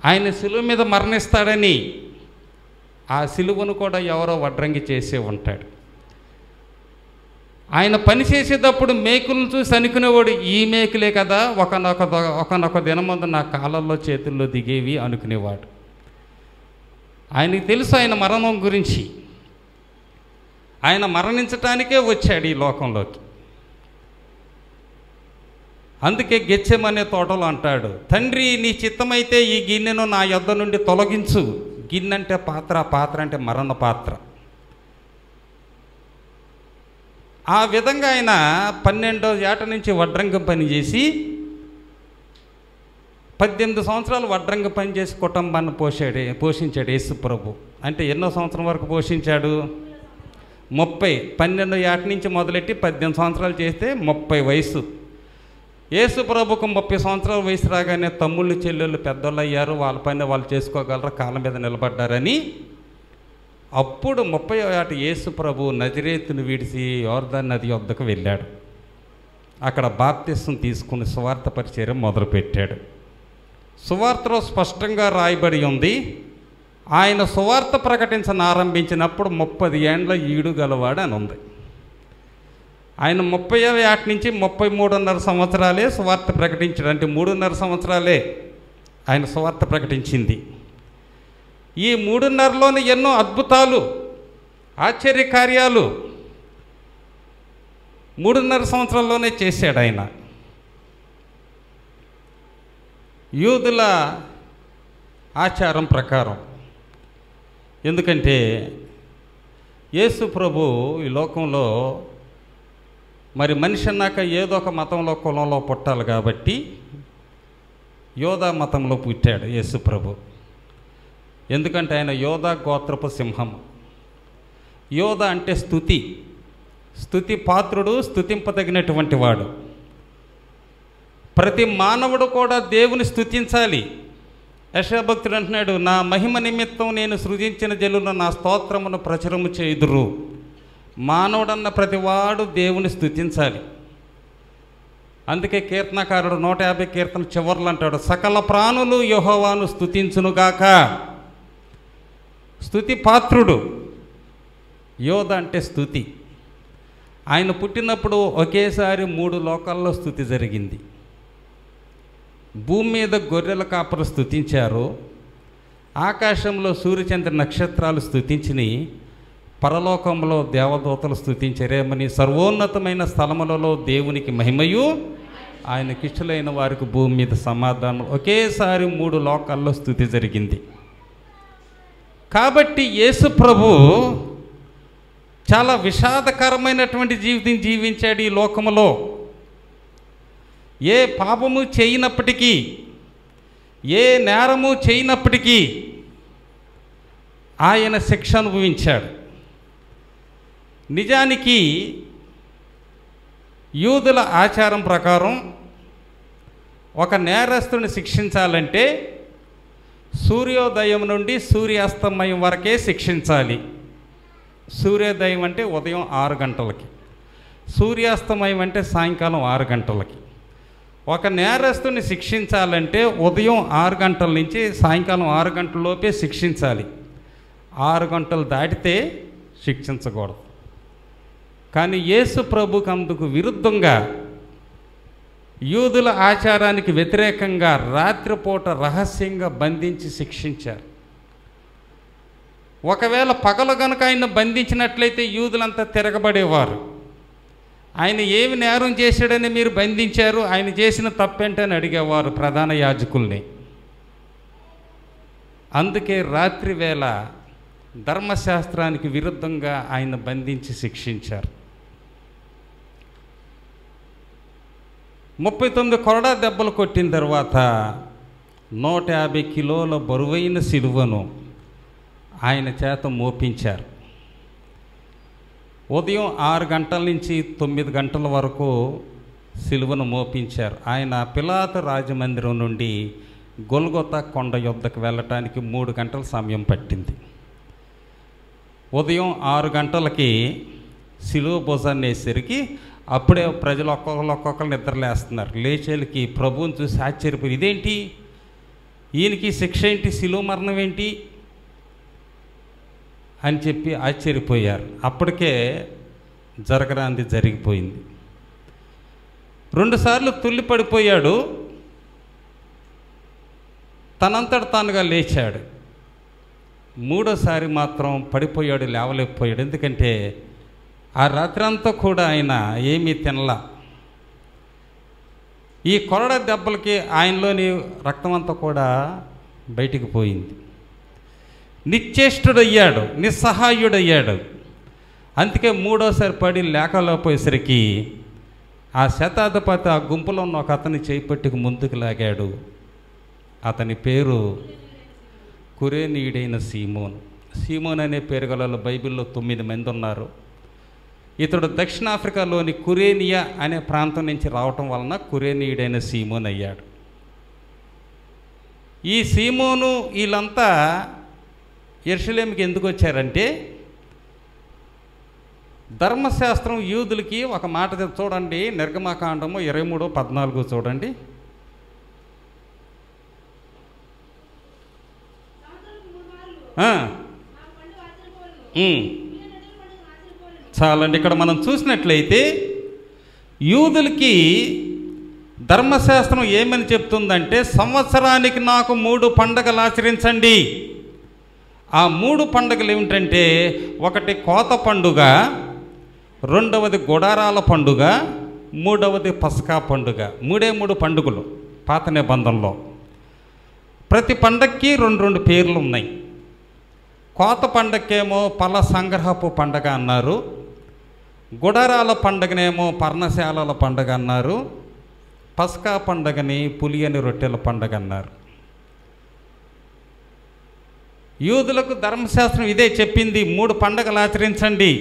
ఆయన సిలువ మీద మరణిస్తాడని. ఆ సిలువను కూడా ఎవరో వడ్రంగి చేసే ఉంటాడు. ఆయన పని చేసేటప్పుడు మేకులను చూసి అనుకునేవాడు, ఈ మేకులే కదా ఒకనొక దినమందు నా కాళ్ళల్లో చేతుల్లో దిగేవి అనుకునేవాడు. ఆయనకి తెలుసు ఆయన మరణం గురించి. ఆయన మరణించటానికే వచ్చాడు ఈ లోకంలోకి. అందుకే గెత్సెమనే తోటలో అంటాడు, తండ్రి నీ చిత్తమైతే ఈ గిన్నెను నా యొద్ద నుండి తొలగించు. గిన్నె అంటే పాత్ర, పాత్ర అంటే మరణ పాత్ర. ఆ విధంగా ఆయన 12వ ఏట నుంచి వడ్రంగం పని చేసి 18 సంవత్సరాలు వడ్రంగం పని చేసి కుటుంబాన్ని పోషించాడు యేసు ప్రభు. అంటే ఎన్నో సంవత్సరం వరకు పోషించాడు? 30. 12వ ఏట నుంచి మొదలెట్టి 18 సంవత్సరాలు చేస్తే 30 వయసు. యేసు ప్రభుకు 30 సంవత్సరాల వయసు రాగానే తమ్ముళ్ళు చెల్లెళ్ళు పెద్దోళ్ళు అయ్యారు, వాళ్ళ పని వాళ్ళు చేసుకోగలరు, కాళ్ళ మీద నిలబడ్డారని. అప్పుడు 30వ ఏట యేసు ప్రభు నజరేతును విడిచి యోర్దాను నది వద్దకు వెళ్ళాడు. అక్కడ బాప్తిసం తీసుకుని సువార్త పరిచర్య మొదలుపెట్టాడు. సువార్తలో స్పష్టంగా రాయబడి ఉంది, ఆయన సువార్త ప్రకటించనారంభించినప్పుడు 30 ఏండ్ల ఈడు గలవాడు అని ఉంది. ఆయన 30వ ఏట నుంచి 33.5 సంవత్సరాలే సువార్త ప్రకటించాడు. అంటే 3.5 సంవత్సరాలే ఆయన సువార్త ప్రకటించింది. ఈ 3.5లోని ఎన్నో అద్భుతాలు, ఆశ్చర్యకార్యాలు 3.5 సంవత్సరాల్లోనే చేశాడు ఆయన. యూదుల ఆచారం ప్రకారం, ఎందుకంటే యేసు ప్రభు ఈ లోకంలో మరి మనిషి అన్నాక ఏదో ఒక మతంలో కులంలో పుట్టాలి కాబట్టి యోధా మతంలో పుట్టాడు యేసు ప్రభు. ఎందుకంటే ఆయన యోధా గోత్రపు సింహం. యోధ అంటే స్తుతి, స్తుతి పాత్రుడు, స్తుతింపదగినటువంటి వాడు. ప్రతి మానవుడు కూడా దేవుని స్తుతించాలి. యెషయా భక్తుడు అంటున్నాడు, నా మహిమ నిమిత్తం నేను సృజించిన జనులు నా స్తోత్రమును ప్రచురము చేయుదురు. మానవుడన్న ప్రతివాడు దేవుని స్తుతించాలి. అందుకే కీర్తనకారుడు 150 కీర్తన చివర్లు అంటాడు, సకల ప్రాణులు యెహోవాను స్తుతించునుగాక. స్తుతి పాత్రుడు. యోధ అంటే స్తుతి. ఆయన పుట్టినప్పుడు ఒకేసారి 3 లోకాల్లో స్తుతి జరిగింది. భూమి మీద గొర్రెల కాపరు స్తుతించారు, ఆకాశంలో సూర్యచంద్ర నక్షత్రాలు స్తుతించిని, పరలోకంలో దేవదూతలు స్తుతించరేమని. సర్వోన్నతమైన స్థలములలో దేవునికి మహిమయు, ఆయనకిష్టులైన వారికి భూమి మీద సమాధానం. ఒకేసారి 3 లోకాల్లో స్తుతి జరిగింది. కాబట్టి యేసు ప్రభు చాలా విషాదకరమైనటువంటి జీవితం జీవించాడు ఈ లోకములో. ఏ పాపము చేయనప్పటికీ, ఏ నేరము చేయనప్పటికీ ఆయన శిక్ష అనుభవించాడు. నిజానికి యూదుల ఆచారం ప్రకారం ఒక నేరస్తుని శిక్షించాలంటే సూర్యోదయం నుండి సూర్యాస్తమయం వరకే శిక్షించాలి. సూర్యోదయం అంటే ఉదయం 6 గంటలకి, సూర్యాస్తమయం అంటే సాయంకాలం 6 గంటలకి. ఒక నేరస్తుని శిక్షించాలంటే ఉదయం 6 గంటల నుంచి సాయంకాలం 6 గంటల లోపే శిక్షించాలి. 6 గంటలు దాటితే శిక్షించకూడదు. కానీ యేసు ప్రభుకు అందుకు విరుద్ధంగా యూదుల ఆచారానికి వ్యతిరేకంగా రాత్రిపూట రహస్యంగా బంధించి శిక్షించారు. ఒకవేళ పగలు గనుక ఆయన బంధించినట్లయితే యూదులంతా తిరగబడేవారు. ఆయన ఏమి నేరం చేశాడని మీరు బంధించారు, ఆయన చేసిన తప్పేంటని అడిగేవారు ప్రధాన యాజకుల్ని. అందుకే రాత్రి వేళ ధర్మశాస్త్రానికి విరుద్ధంగా ఆయన బంధించి శిక్షించారు. 39 కొరడా దెబ్బలు కొట్టిన తర్వాత 150 కిలోల బరువైన సిలువను ఆయన చేత మోపించారు. ఉదయం 6 గంటల నుంచి 9 గంటల వరకు సిలువను మోపించారు. ఆయన పిలాతు రాజమందిరం నుండి గొల్గొతా కొండ యొద్దకు వెళ్ళటానికి 3 గంటల సమయం పట్టింది. ఉదయం 6 గంటలకి సిలువ భుజాన్ని వేసరికి అప్పుడే ప్రజలు ఒక్కొక్కరు నిద్రలేస్తున్నారు. లేచేలకి ప్రభువుని చూసి ఆశ్చర్యపోయి, ఇదేంటి, ఈయనకి శిక్ష ఏంటి, సిలువ మరణం ఏంటి అని చెప్పి ఆశ్చర్యపోయారు. అప్పటికే జరగరాంది జరిగిపోయింది. 2 సార్లు తుల్లి పడిపోయాడు, తనంతట తానుగా లేచాడు. 3వసారి మాత్రం పడిపోయాడు, లేవలేకపోయాడు. ఎందుకంటే ఆ రాత్రంతా కూడా ఆయన ఏమీ తినలా. ఈ కొరడ దెబ్బలకి ఆయనలోని రక్తమంతా కూడా బయటికి పోయింది. నిశ్చేష్టుడయ్యాడు, నిస్సహాయుడయ్యాడు. అందుకే 3వసారి పడి లేకలేకపోయేసరికి ఆ శతాధిపతి ఆ గుంపులో ఉన్న ఒక అతని చేపట్టుకు ముందుకు లాగాడు. అతని పేరు కురేనీయుడైన సీమోన్. సీమోన్ అనే పేరు గల బైబిల్లో 9 మంది ఉన్నారు. ఇతడు దక్షిణాఫ్రికాలోని కురేనియా అనే ప్రాంతం నుంచి రావటం వలన కురేనీయుడైన సీమోన్ అయ్యాడు. ఈ సీమోను వీళ్ళంతా యెరూషలేముకి ఎందుకు వచ్చారంటే, ధర్మశాస్త్రం యూదులకి ఒక మాట చూడండి, నిర్గమకాండము 23:14 చూడండి. చాలండి. ఇక్కడ మనం చూసినట్లయితే యూదులకి ధర్మశాస్త్రం ఏమని చెప్తుందంటే, సంవత్సరానికి నాకు 3 పండగలు ఆచరించండి. ఆ 3 పండుగలు ఏమిటంటే, ఒకటి కోత పండుగ, 2వది గుడారాల పండుగ, 3వది పస్కా పండుగ. 3 పండుగలు పాత నిబంధనలో. ప్రతి పండగకి 2 పేర్లు ఉన్నాయి. కోత పండగకేమో పల సంగ్రహపు పండగ అన్నారు, గుడారాల పండగనేమో పర్ణశాలల పండగ అన్నారు, పస్కా పండగని పులియని రొట్టెల పండగ అన్నారు. యూదులకు ధర్మశాస్త్రం ఇదే చెప్పింది, 3 పండగలు ఆచరించండి.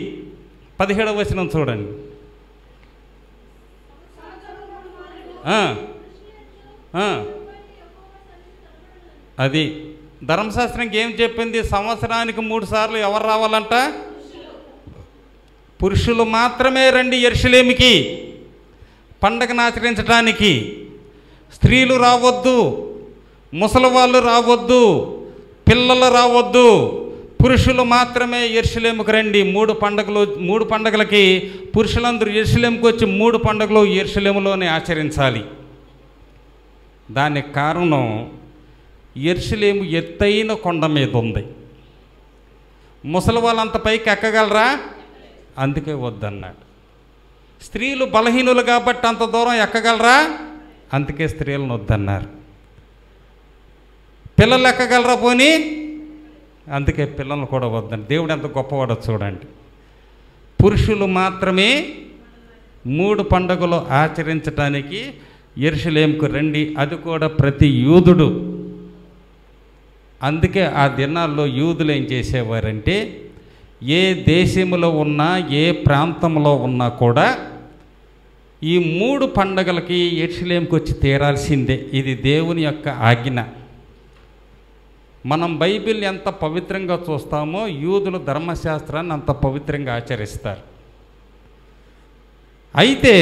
17వ వచనం చూడండి. అది ధర్మశాస్త్రంకి ఏం చెప్పింది, సంవత్సరానికి 3 సార్లు ఎవరు రావాలంట, పురుషులు మాత్రమే రండి యెరూషలేముకి పండగను ఆచరించడానికి. స్త్రీలు రావద్దు, ముసలివాళ్ళు రావద్దు, పిల్లలు రావద్దు, పురుషులు మాత్రమే యెరూషలేముకి రండి. 3 పండగలకి పురుషులందరూ యెరూషలేముకి వచ్చి 3 పండుగలు యెరూషలేములోనే ఆచరించాలి. దానికి కారణం, యెరూషలేము ఎత్తైన కొండ మీద ఉంది. ముసలి వాళ్ళంత పైకి ఎక్కగలరా? అందుకే వద్దన్నాడు. స్త్రీలు బలహీనులు కాబట్టి అంత దూరం ఎక్కగలరా? అందుకే స్త్రీలను వద్దన్నారు. పిల్లలు ఎక్కగలరా పోనీ? అందుకే పిల్లలు కూడా వద్దని. దేవుడు ఎంత గొప్పవాడో చూడండి. పురుషులు మాత్రమే 3 పండుగలు ఆచరించడానికి యెరూషలేముకు రండి, అది కూడా ప్రతి యూదుడు. అందుకే ఆ దినాల్లో యూదులు ఏం చేసేవారంటే, ఏ దేశంలో ఉన్నా, ఏ ప్రాంతంలో ఉన్నా కూడా ఈ 3 పండగలకి యెరూషలేముకి వచ్చి తీరాల్సిందే. ఇది దేవుని యొక్క ఆజ్ఞ. మనం బైబిల్ ఎంత పవిత్రంగా చూస్తామో, యూదులు ధర్మశాస్త్రాన్ని అంత పవిత్రంగా ఆచరిస్తారు. అయితే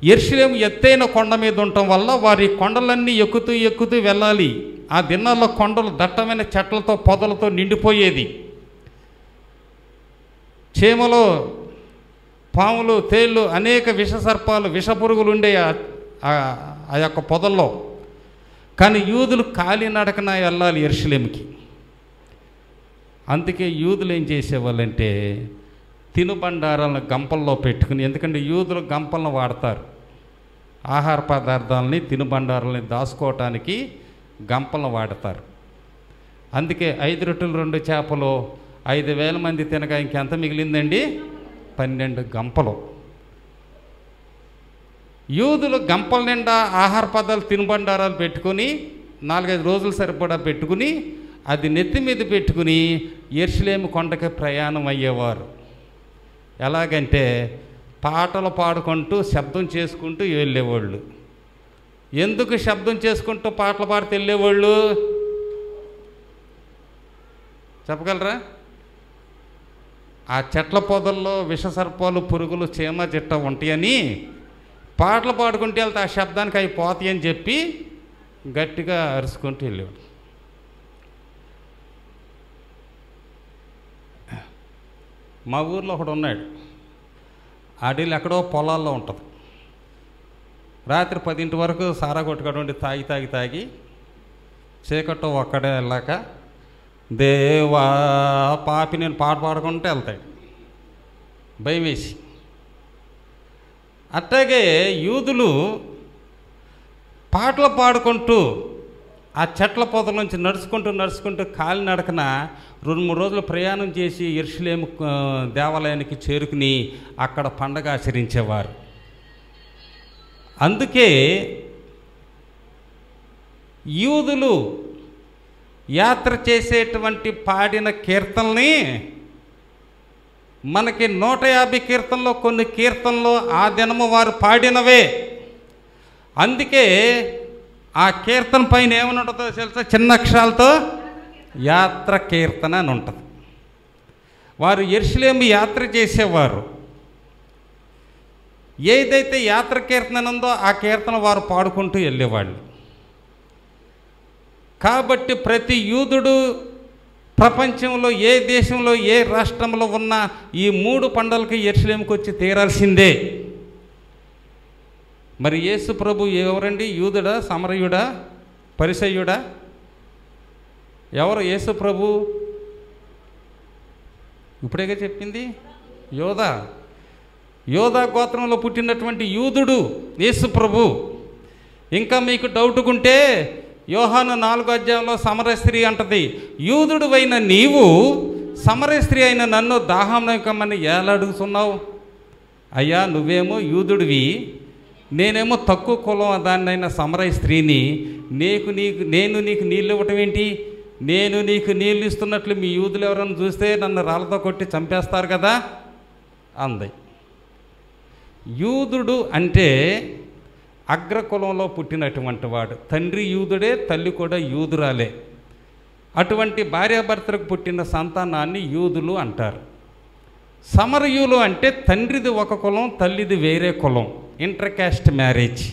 యెరూషలేము ఎత్తైన కొండ మీద ఉండటం వల్ల వారి కొండలన్నీ ఎక్కుతూ వెళ్ళాలి. ఆ దినాల్లో కొండలు దట్టమైన చెట్లతో పొదలతో నిండిపోయేది. చీమలు, పాములు, తేళ్ళు, అనేక విషసర్పాలు, విషపురుగులు ఉండే ఆ యొక్క పొదల్లో. కానీ యూదులు కాలినడకన వెళ్ళాలి యెరూషలేముకి. అందుకే యూదులు ఏం చేసేవాళ్ళంటే, తినుబండారాలను గంపల్లో పెట్టుకుని, ఎందుకంటే యూదులు గంపలను వాడతారు, ఆహార పదార్థాలని తినుబండారాలని దాచుకోవటానికి గంపలను వాడతారు. అందుకే 5 రొట్టెలు 2 చేపలు 5,000 మంది తినగా ఇంకెంత మిగిలిందండి? 12 గంపలు. యూదులు గంపల నిండా ఆహార పదార్థాలు తినుబండారాలు పెట్టుకుని 4-5 రోజులు సరిపడా పెట్టుకుని అది నెత్తి మీద పెట్టుకుని యెరూషలేము కొండకి ప్రయాణం అయ్యేవారు. ఎలాగంటే పాటలు పాడుకుంటూ శబ్దం చేసుకుంటూ వెళ్ళేవాళ్ళు. ఎందుకు శబ్దం చేసుకుంటూ పాటలు పాడుతూ వెళ్ళేవాళ్ళు చెప్పగలరా? ఆ చెట్ల పొదల్లో విషసర్పాలు, పురుగులు, చీమ చిట్ట ఉంటాయని పాటలు పాడుకుంటూ వెళ్తే ఆ శబ్దానికి అవి పోతాయి అని చెప్పి గట్టిగా అరుచుకుంటూ వెళ్ళేవాడు. మా ఊర్లో ఒకడు ఉన్నాడు. అడవిలో ఎక్కడో పొలాల్లో ఉంటుంది. రాత్రి 10 వరకు సారా కొట్టుకాడు ఉండి తాగి చీకట్లో ఒక్కడే వెళ్ళాక దేవా పాపి నేను పాట పాడుకుంటూ వెళ్తాడు భయం వేసి. అట్లాగే యూదులు పాటలు పాడుకుంటూ ఆ చెట్ల పొదల నుంచి నడుచుకుంటూ కాలినడకన 2-3 రోజులు ప్రయాణం చేసి యెరూషలేము దేవాలయానికి చేరుకుని అక్కడ పండగ ఆచరించేవారు. అందుకే యూదులు యాత్ర చేసేటువంటి పాడిన కీర్తనల్ని మనకి 150 కీర్తనలో కొన్ని కీర్తనలు ఆ దినము వారు పాడినవే. అందుకే ఆ కీర్తన పైన ఏమని ఉంటుందో తెలుసా? చిన్న అక్షరాలతో యాత్ర కీర్తన అని ఉంటుంది. వారు యెరూషలేము యాత్ర చేసేవారు. ఏదైతే యాత్ర కీర్తన ఉందో ఆ కీర్తన వారు పాడుకుంటూ వెళ్ళేవాళ్ళు. కాబట్టి ప్రతి యూదుడు ప్రపంచంలో ఏ దేశంలో ఏ రాష్ట్రంలో ఉన్న ఈ 3 పండుగలకి యెరూషలేముకి వచ్చి తీరాల్సిందే. మరి యేసు ప్రభు ఎవరండి? యూదుడా, సమరయుడా, పరిసయ్యుడా? ఎవరు యేసు ప్రభు? ఇప్పుడేగా చెప్పింది, యోధా గోత్రంలో పుట్టినటువంటి యూదుడు యేసు ప్రభు. ఇంకా మీకు డౌట్కుంటే యోహాను 4వ అధ్యాయంలో సమరయ స్త్రీ అంటది, యూదుడు అయిన నీవు సమరయ స్త్రీ అయిన నన్ను దాహం కమ్మని ఎలా అడుగుతున్నావు? అయ్యా నువ్వేమో యూదుడివి, నేనేమో తక్కువ కులం దాన్నైనా సమరయ స్త్రీని, నేను నీకు నీళ్ళు ఇవ్వటం ఏంటి? నేను నీకు నీళ్ళు ఇస్తున్నట్లు మీ యూదులు ఎవరైనా చూస్తే నన్ను రాళ్ళతో కొట్టి చంపేస్తారు కదా అంది. యూదుడు అంటే అగ్రకులంలో పుట్టినటువంటి వాడు. తండ్రి యూదుడే, తల్లి కూడా యూదురాలే. అటువంటి భార్యాభర్తలకు పుట్టిన సంతానాన్ని యూదులు అంటారు. సమరయులు అంటే తండ్రిది ఒక కులం, తల్లిది వేరే కులం, ఇంటర్ క్యాస్ట్ మ్యారేజ్.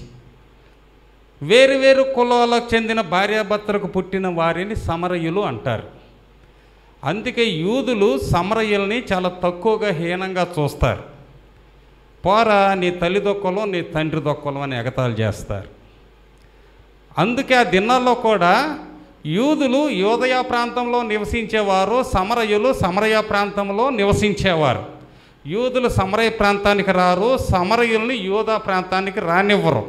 వేరు కులాలకు చెందిన భార్యాభర్తలకు పుట్టిన వారిని సమరయులు అంటారు. అందుకే యూదులు సమరయుల్ని చాలా తక్కువగా హీనంగా చూస్తారు. పోరా నీ తల్లిదో కులం, నీ తండ్రిదో కులం అని ఎగతాళి చేస్తారు. అందుకే ఆ దినాల్లో కూడా యూదులు యోదయ ప్రాంతంలో నివసించేవారు, సమరయులు సమరయ ప్రాంతంలో నివసించేవారు. యూదులు సమరయ ప్రాంతానికి రారు, సమరయుల్ని యోధా ప్రాంతానికి రానివ్వరు.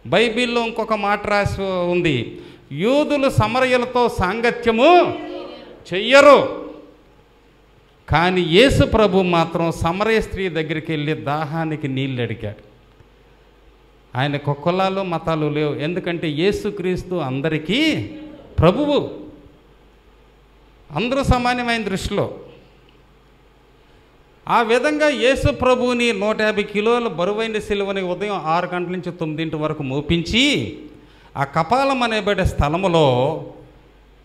బైబిల్లో ఇంకొక మాట రాసి ఉంది, యూదులు సమరయులతో సాంగత్యము చెయ్యరు. కానీ యేసు ప్రభు మాత్రం సమరయ స్త్రీ దగ్గరికి వెళ్ళి దాహానికి నీళ్ళు అడిగాడు. ఆయనకు కులాలు మతాలు లేవు, ఎందుకంటే యేసుక్రీస్తు అందరికీ ప్రభువు, అందరూ సమానమైన దృష్టిలో. ఆ విధంగా యేసు ప్రభువుని 150 కిలోల బరువైన సిలువని ఉదయం 6 గంటల నుంచి 9 వరకు మోపించి ఆ కపాలం అనేబడే స్థలములో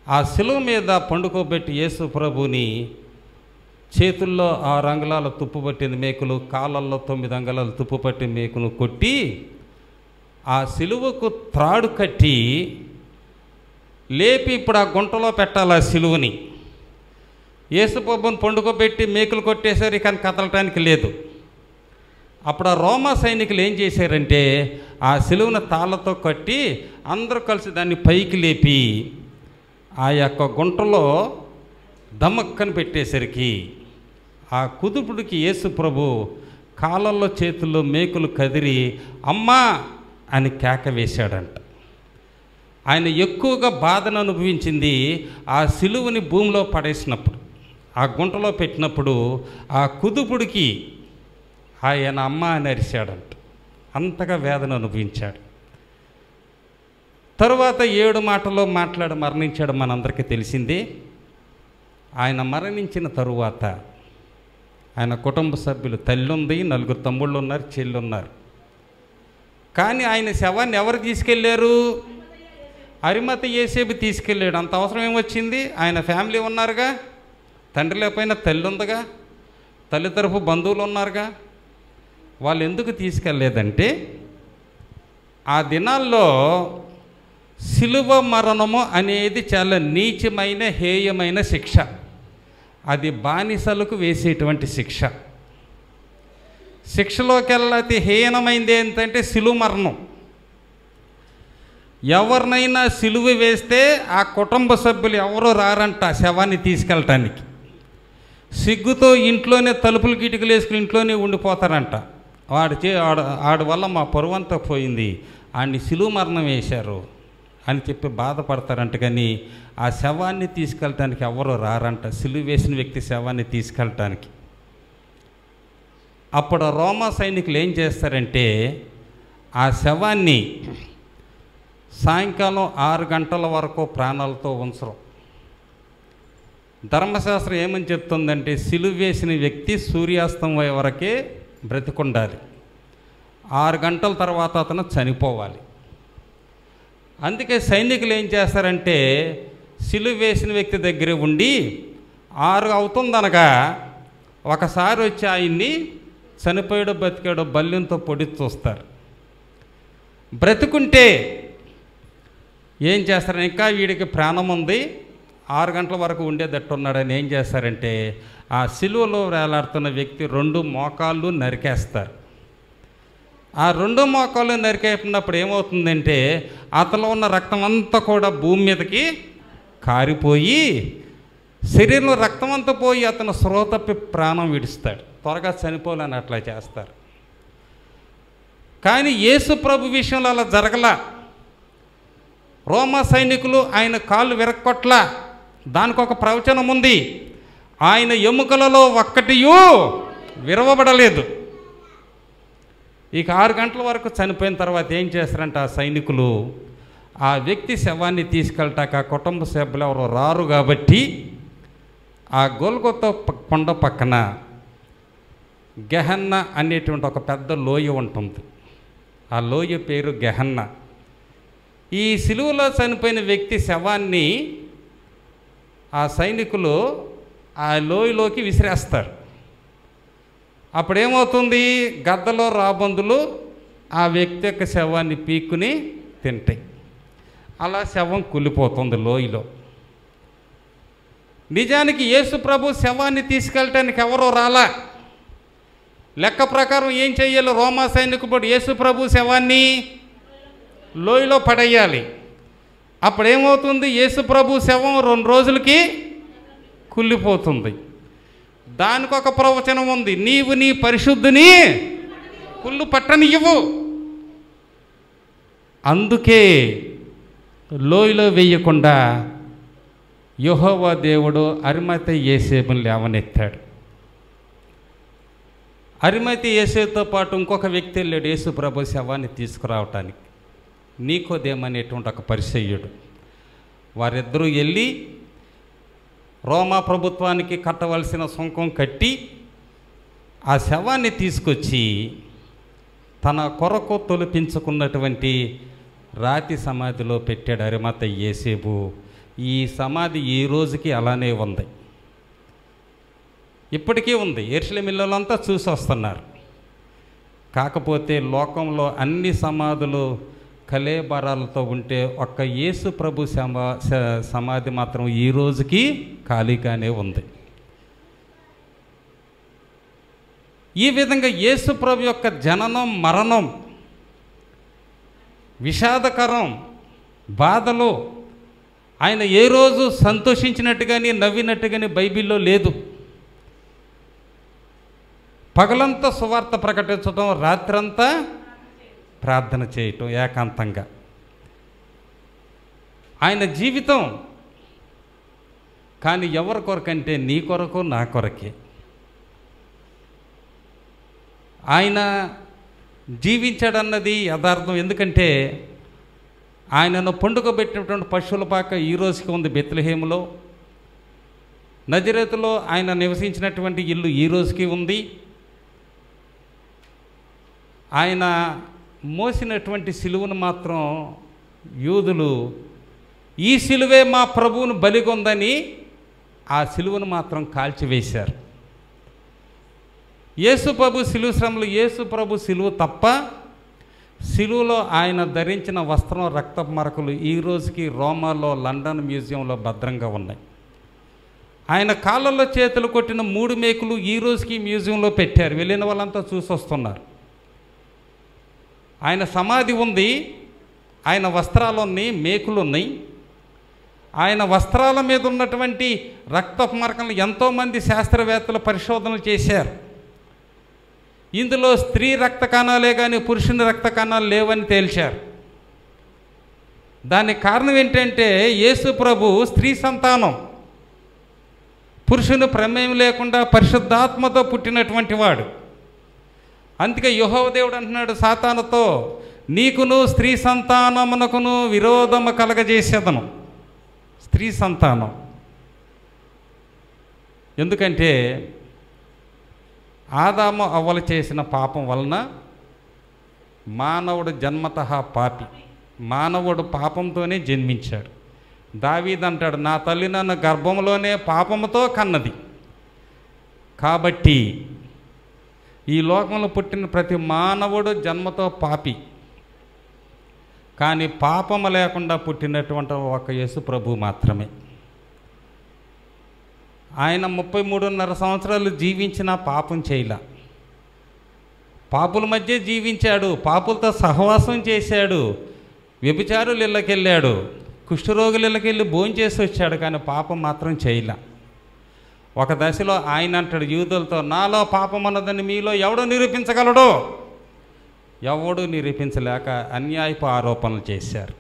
ఆ సిలువ మీద పండుకోబెట్టి యేసు ప్రభుని చేతుల్లో 6 అంగుళాల తుప్పు పట్టిన మేకులు, కాళ్ళల్లో 9 అంగుళాల తుప్పు పట్టిన మేకును కొట్టి ఆ సిలువకు త్రాడు కట్టి లేపి ఇప్పుడు ఆ గుంటలో పెట్టాలి ఆ సిలువని. యేసు ప్రభుని పండుకోబెట్టి మేకులు కొట్టేశారు, కానీ కదలటానికి లేదు. అప్పుడు ఆ రోమా సైనికులు ఏం చేశారంటే ఆ సిలువను తాళ్ళతో కట్టి అందరూ కలిసి దాన్ని పైకి లేపి ఆ యొక్క గుంటలో దమ్మక్కని పెట్టేసరికి ఆ కుదుపుడికి యేసు ప్రభు కాళ్ళల్లో చేతుల్లో మేకులు కదిరి అమ్మా అని కేక వేశాడంట. ఆయన ఎక్కువగా బాధను అనుభవించింది ఆ సిలువని భూమిలో పడేసినప్పుడు, ఆ గుంటలో పెట్టినప్పుడు ఆ కుదుపుడికి ఆయన అమ్మ అని అరిశాడంట. అంతగా వేదన అనుభవించాడు. తరువాత 7 మాటల్లో మాట్లాడి మరణించాడు, మనందరికీ తెలిసిందే. ఆయన మరణించిన తరువాత ఆయన కుటుంబ సభ్యులు, తల్లి ఉంది, 4 తమ్ముళ్ళు ఉన్నారు, చెల్లి ఉన్నారు. కానీ ఆయన శవాన్ని ఎవరు తీసుకెళ్ళారు? అరిమతయి యోసేపు తీసుకెళ్ళాడు. అంత అవసరం ఏమొచ్చింది? ఆయన ఫ్యామిలీ ఉన్నారుగా, తండ్రి లేకపోయినా తల్లి ఉందిగా, తల్లి తరఫు బంధువులు ఉన్నారుగా. వాళ్ళు ఎందుకు తీసుకెళ్ళలేదంటే ఆ దినాల్లో శిలువ మరణము అనేది చాలా నీచమైన హేయమైన శిక్ష. అది బానిసలకు వేసేటువంటి శిక్ష. శిక్షలోకెల్లా అతి హీనమైంది ఏంటంటే శిలువ మరణం. ఎవరినైనా సిలువ వేస్తే ఆ కుటుంబ సభ్యులు ఎవరో రారంట శవాన్ని తీసుకెళ్ళటానికి. సిగ్గుతో ఇంట్లోనే తలుపులు కిటికలు వేసుకుని ఇంట్లోనే ఉండిపోతారంట. ఆడి వల్ల మా పరువంతా పోయింది, ఆడిని సిలువ మరణం వేశారు అని చెప్పి బాధపడతారంట. కానీ ఆ శవాన్ని తీసుకెళ్ళటానికి ఎవరో రారంట, సిలువ వేసిన వ్యక్తి శవాన్ని తీసుకెళ్ళటానికి. అప్పుడు రోమా సైనికులు ఏం చేస్తారంటే ఆ శవాన్ని సాయంకాలం 6 గంటల వరకు ప్రాణాలతో ఉంచరు. ధర్మశాస్త్రం ఏమని చెప్తుందంటే సిలువ వేసిన వ్యక్తి సూర్యాస్తం వరకే బ్రతికుండాలి, 6 గంటల తర్వాత అతను చనిపోవాలి. అందుకే సైనికులు ఏం చేస్తారంటే సిలువ వేసిన వ్యక్తి దగ్గర ఉండి 6 అవుతుందనగా ఒకసారి వచ్చి ఆయన్ని చనిపోయాడో బతికాడో బల్యంతో పొడి చూస్తారు. బ్రతికుంటే ఏం చేస్తారని, ఇంకా వీడికి ప్రాణం ఉంది, 6 గంటల వరకు ఉండేటట్టున్నాడని ఏం చేస్తారంటే ఆ సిలువలో వేలాడుతున్న వ్యక్తి 2 మోకాళ్ళు నరికేస్తారు. ఆ 2 మోకాళ్ళు నరికేసినప్పుడు ఏమవుతుందంటే అతలో ఉన్న రక్తం అంతా కూడా భూమి మీదకి కారిపోయి శరీరంలో రక్తం అంతా పోయి అతను స్పృహ తప్పి ప్రాణం విడుస్తాడు. త్వరగా చనిపోవాలని అట్లా చేస్తారు. కానీ యేసు ప్రభు విషయంలో అలా జరగల. రోమా సైనికులు ఆయన కాళ్ళు విరక్కొట్ల. దానికి ఒక ప్రవచనం ఉంది, ఆయన ఎముకలలో ఒక్కటియూ విరవబడలేదు. ఇక 6 గంటల వరకు చనిపోయిన తర్వాత ఏం చేస్తారంటే ఆ సైనికులు ఆ వ్యక్తి శవాన్ని తీసుకెళ్ళటాక ఆ కుటుంబ సభ్యులు ఎవరు రారు కాబట్టి ఆ గొల్గొతా కొండ పక్కన గెహన్నా అనేటువంటి ఒక పెద్ద లోయ ఉంటుంది. ఆ లోయ పేరు గెహన్నా. ఈ సిలువలో చనిపోయిన వ్యక్తి శవాన్ని ఆ సైనికులు ఆ లోయలోకి విసిరేస్తారు. అప్పుడేమవుతుంది, గద్దలో రాబందులు ఆ వ్యక్తి యొక్క శవాన్ని పీక్కుని తింటాయి. అలా శవం కుళ్ళిపోతుంది లోయలో. నిజానికి యేసు ప్రభు శవాన్ని తీసుకెళ్ళటానికి ఎవరో రాలా. లెక్క ప్రకారం ఏం చెయ్యాలి, రోమా సైనికుడు యేసు ప్రభు శవాన్ని లోయలో పడేయాలి. అప్పుడేమవుతుంది, యేసు ప్రభు శవం 2 రోజులకి కుళ్ళిపోతుంది. దానికి ఒక ప్రవచనం ఉంది, నీవు నీ పరిశుద్ధుని కుళ్ళు పట్టనివ్వు. అందుకే లోయలో వేయకుండా యెహోవా దేవుడు అరిమతయి యోసేపుని లేవనెత్తాడు. అరిమతయి యోసేపుతో పాటు ఇంకొక వ్యక్తి వెళ్ళాడు యేసు ప్రభు శవాన్ని తీసుకురావటానికి, నీకోదేమనేటువంటి ఒక పరిసయ్యుడు. వారిద్దరూ వెళ్ళి రోమా ప్రభుత్వానికి కట్టవలసిన సుంకం కట్టి ఆ శవాన్ని తీసుకొచ్చి తన కొరకు తొలిపించుకున్నటువంటి రాతి సమాధిలో పెట్టాడు అరిమతయి యోసేపు. ఈ సమాధి ఈ రోజుకి అలానే ఉంది, ఇప్పటికీ ఉంది. యెరూషలేములంతా చూసి వస్తున్నారు. కాకపోతే లోకంలో అన్ని సమాధులు కళేబరాలతో ఉంటే ఒక్క యేసు ప్రభు సమాధి మాత్రం ఈ రోజుకి ఖాళీగానే ఉంది. ఈ విధంగా యేసు ప్రభు యొక్క జననం మరణం విషాదకరం, బాధలు. ఆయన ఏ రోజు సంతోషించినట్టుగాని నవ్వినట్టుగాని బైబిల్లో లేదు. పగలంతా సువార్త ప్రకటించడం, రాత్రంతా ప్రార్థన చేయటం ఏకాంతంగా. ఆయన జీవితం కానీ ఎవరి కొరకంటే నీ కొరకు నా కొరకే. ఆయన జీవించాడన్నది యథార్థం. ఎందుకంటే ఆయనను పండుకోబెట్టినటువంటి పశువుల పాక ఈ రోజుకి ఉంది బెత్లెహేములో. నజరేతులో ఆయన నివసించినటువంటి ఇల్లు ఈ రోజుకి ఉంది. ఆయన మోసినటువంటి సిలువను మాత్రం యూదులు ఈ సిలువే మా ప్రభువును బలిగొందని ఆ సిలువను మాత్రం కాల్చివేశారు. యేసు ప్రభు సిలువ శ్రమలు, యేసు ప్రభు సిలువ తప్ప సిలువలో ఆయన ధరించిన వస్త్రం, రక్తపు మరకలు ఈ రోజుకి రోమాలో, లండన్ మ్యూజియంలో భద్రంగా ఉన్నాయి. ఆయన కాళ్ళల్లో చేతులు కొట్టిన 3 మేకులు ఈ రోజుకి మ్యూజియంలో పెట్టారు. వెళ్ళిన వాళ్ళంతా చూసి వస్తున్నారు. ఆయన సమాధి ఉంది, ఆయన వస్త్రాలు ఉన్నాయి, మేకులు ఉన్నాయి. ఆయన వస్త్రాల మీద ఉన్నటువంటి రక్తపు మరకలను ఎంతోమంది శాస్త్రవేత్తలు పరిశోధనలు చేశారు. ఇందులో స్త్రీ రక్త కణాలే కానీ పురుషుని రక్త కణాలు లేవని తేల్చారు. దానికి కారణం ఏంటంటే యేసు ప్రభు స్త్రీ సంతానం, పురుషుని ప్రమేయం లేకుండా పరిశుద్ధాత్మతో పుట్టినటువంటి వాడు. అందుకే యెహోవా దేవుడు అంటున్నాడు సాతానుతో, నీకును స్త్రీ సంతానమునకును విరోధము కలగజేసేదను. స్త్రీ సంతానం ఎందుకంటే ఆదాము అవ్వలు చేసిన పాపం వలన మానవుడు జన్మతః పాపి. మానవుడు పాపంతోనే జన్మించాడు. దావీదు అంటాడు, నా తల్లి నన్ను గర్భంలోనే పాపముతో కన్నది. కాబట్టి ఈ లోకంలో పుట్టిన ప్రతి మానవుడు జన్మతో పాపి. కానీ పాపము లేకుండా పుట్టినటువంటి ఒక యేసు ప్రభు మాత్రమే. ఆయన 33.5 సంవత్సరాలు జీవించిన పాపం చేయలా. పాపుల మధ్య జీవించాడు, పాపులతో సహవాసం చేశాడు, వ్యభిచారులు ఇళ్ళకెళ్ళాడు, కుష్ఠరోగులు ఇళ్ళకెళ్ళి భోంచేసి వచ్చాడు. కానీ పాపం మాత్రం చేయలా. ఒక దశలో ఆయన అంటాడు యూదులతో, నాలో పాపం అన్నదని మీలో ఎవడో నిరూపించగలడో? ఎవడు నిరూపించలేక అన్యాయపు ఆరోపణలు చేశారు.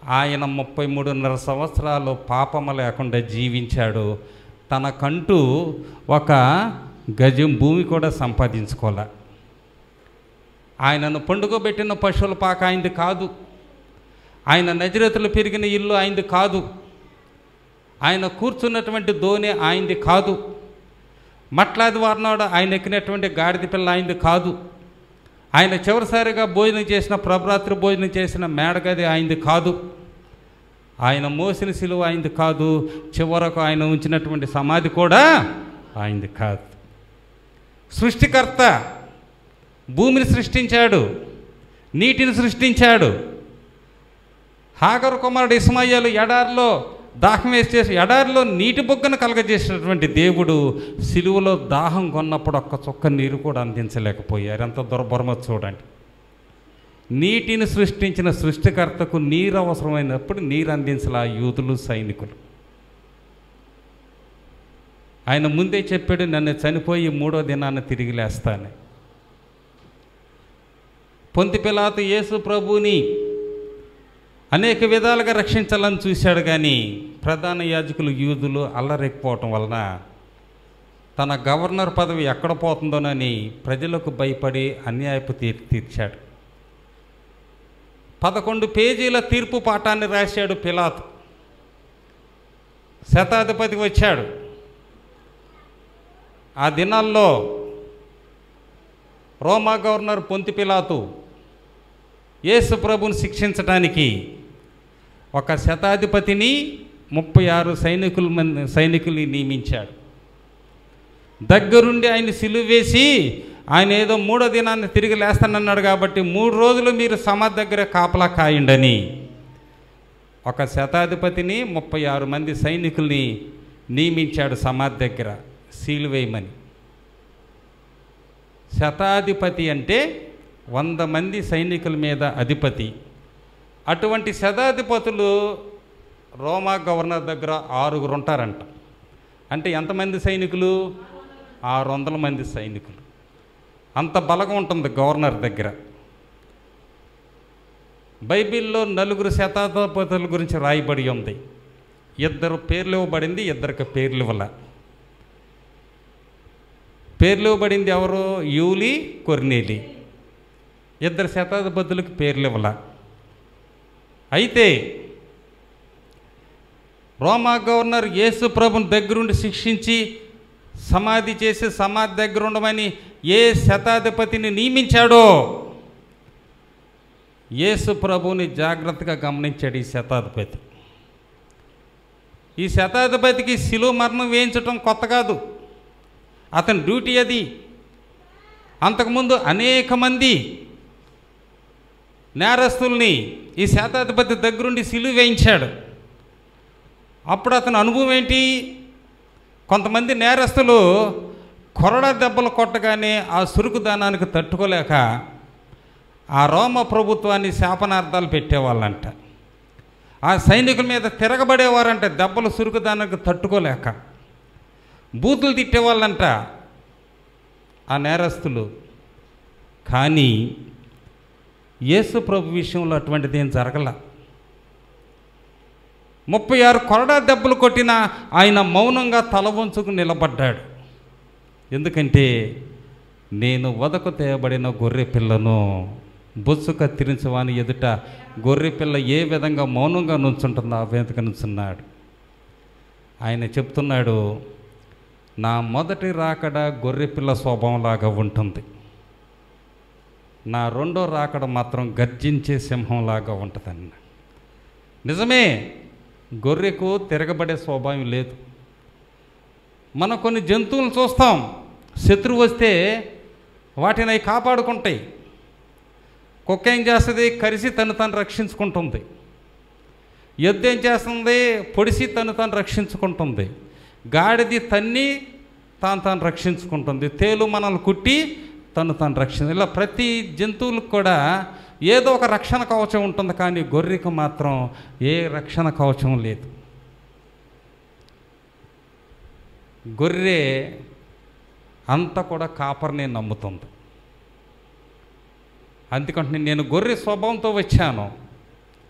ఆయన 33.5 సంవత్సరాలు పాపము లేకుండా జీవించాడు. తనకంటూ ఒక గజం భూమి కూడా సంపాదించుకోలే. ఆయనను పండుకోబెట్టిన పశువుల పాక ఆయనది కాదు. ఆయన నజరేతులు పెరిగిన ఇల్లు ఆయనది కాదు. ఆయన కూర్చున్నటువంటి దోణి ఆయనది కాదు. మట్లాది వారినాడు ఆయన ఎక్కినటువంటి గాడిద పిల్ల ఆయనది కాదు. ఆయన చివరిసారిగా భోజనం చేసిన ప్రభరాత్రి భోజనం చేసిన మేడగది ఆయనది కాదు. ఆయన మోసిన సిలువ ఆయనది కాదు. చివరకు ఆయన ఉంచినటువంటి సమాధి కూడా ఆయనది కాదు. సృష్టికర్త భూమిని సృష్టించాడు, నీటిని సృష్టించాడు. హాగరు కుమారుడు ఇస్మాయిలు ఎడారిలో దాహం వేసేసి ఎడారిలో నీటి బొగ్గను కలగజేసినటువంటి దేవుడు సిలువలో దాహం కొన్నప్పుడు ఒక్క చుక్క నీరు కూడా అందించలేకపోయారు. ఎంత దుర్భరమో చూడండి. నీటిని సృష్టించిన సృష్టికర్తకు నీరు అవసరమైనప్పుడు నీరు అందించలా యూదులు, సైనికులు. ఆయన ముందే చెప్పాడు, నన్ను చనిపోయి 3వ దినాన్ని తిరిగి లేస్తాను. పొంతి పిలాతు యేసు ప్రభువుని అనేక విధాలుగా రక్షించాలని చూశాడు. కానీ ప్రధాన యాజకులు యూదులు అల్లరెక్కిపోవటం వలన తన గవర్నర్ పదవి ఎక్కడ పోతుందోనని ప్రజలకు భయపడి అన్యాయపు తీర్పు తీర్చాడు. 11 పేజీల తీర్పు పాఠాన్ని రాశాడు పిలాతు. శతాధిపతి వచ్చాడు. ఆ దినాల్లో రోమా గవర్నర్ పొంతి పిలాతు యేసు ప్రభుని శిక్షించడానికి ఒక శతాధిపతిని 36 సైనికుల్ని నియమించాడు. దగ్గరుండి ఆయన సిలువ వేసి ఆయన ఏదో 3వ దినాన్ని తిరిగి లేస్తానన్నాడు కాబట్టి 3 రోజులు మీరు సమాధి దగ్గర కాపలా కాయండని ఒక శతాధిపతిని 36 మంది సైనికుల్ని నియమించాడు సమాధి దగ్గర సీలు వేయమని. శతాధిపతి అంటే 100 మంది సైనికుల మీద అధిపతి. అటువంటి శతాధిపతులు రోమా గవర్నర్ దగ్గర 6 ఉంటారంట. అంటే ఎంతమంది సైనికులు? 600 మంది సైనికులు. అంత బలగం ఉంటుంది గవర్నర్ దగ్గర. బైబిల్లో 4 శతాధిపతుల గురించి రాయబడి ఉంది. 2 పేర్లు ఇవ్వబడింది, 2కి పేర్లు ఇవ్వాల. పేర్లు ఇవ్వబడింది ఎవరు? యూలి, కొర్నేలి. 2 శతాధిపతులకు పేర్లు ఇవ్వాల. అయితే రోమా గవర్నర్ యేసు ప్రభుని దగ్గరుండి శిక్షించి సమాధి చేసి సమాధి దగ్గర ఉండమని ఏ శతాధిపతిని నియమించాడో యేసు ప్రభుని జాగ్రత్తగా గమనించాడు ఈ శతాధిపతి. ఈ శతాధిపతికి శిలువ మరణం వేయించటం కొత్త కాదు, అతని డ్యూటీ అది. అంతకుముందు అనేక మంది నేరస్తుల్ని ఈ శతాధిపతి దగ్గరుండి శిలువ వేయించాడు. అప్పుడు అతని అనుభవం ఏంటి? కొంతమంది నేరస్తులు కొరడా దెబ్బలు కొట్టగానే ఆ సురుకుదానానికి తట్టుకోలేక ఆ రోమ ప్రభుత్వాన్ని శాపనార్థాలు పెట్టేవాళ్ళంట. ఆ సైనికుల మీద తిరగబడేవారంట, దెబ్బలు సురుకుదానానికి తట్టుకోలేక బూతులు తిట్టేవాళ్ళంట ఆ నేరస్తులు. కానీ యేసు ప్రభు విషయంలో అటువంటిది ఏం జరగల. 36 కొరడా దెబ్బలు కొట్టినా ఆయన మౌనంగా తల వంచుకు నిలబడ్డాడు. ఎందుకంటే నేను వదకు తేయబడిన గొర్రె పిల్లను, బొత్సు కత్తిరించవాని ఎదుట గొర్రె పిల్ల ఏ విధంగా మౌనంగా నుంచుంటుందో ఆ విధంగా నుంచున్నాడు. ఆయన చెప్తున్నాడు, నా మొదటి రాకడ గొర్రె పిల్ల స్వభావంలాగా ఉంటుంది, నా రెండో రాకడ మాత్రం గర్జించే సింహంలాగా ఉంటుందన్న. నిజమే, గొర్రెకు తిరగబడే స్వభావం లేదు. మనం కొన్ని జంతువులను చూస్తాం, శత్రువు వస్తే వాటిని అవి కాపాడుకుంటాయి. కుక్క ఏం చేస్తుంది? కరిసి తను తను రక్షించుకుంటుంది. ఎద్దు ఏం చేస్తుంది? పొడిసి తను తను రక్షించుకుంటుంది. గాడిది తన్ని తాను రక్షించుకుంటుంది. తేలు మనల్ని కుట్టి తను ఇలా ప్రతి జంతువులకు కూడా ఏదో ఒక రక్షణ కవచం ఉంటుంది. కానీ గొర్రెకు మాత్రం ఏ రక్షణ కవచం లేదు. గొర్రె అంతా కూడా కాపర్ని నమ్ముతుంది. అందుకంటే నేను గొర్రె స్వభావంతో వచ్చాను,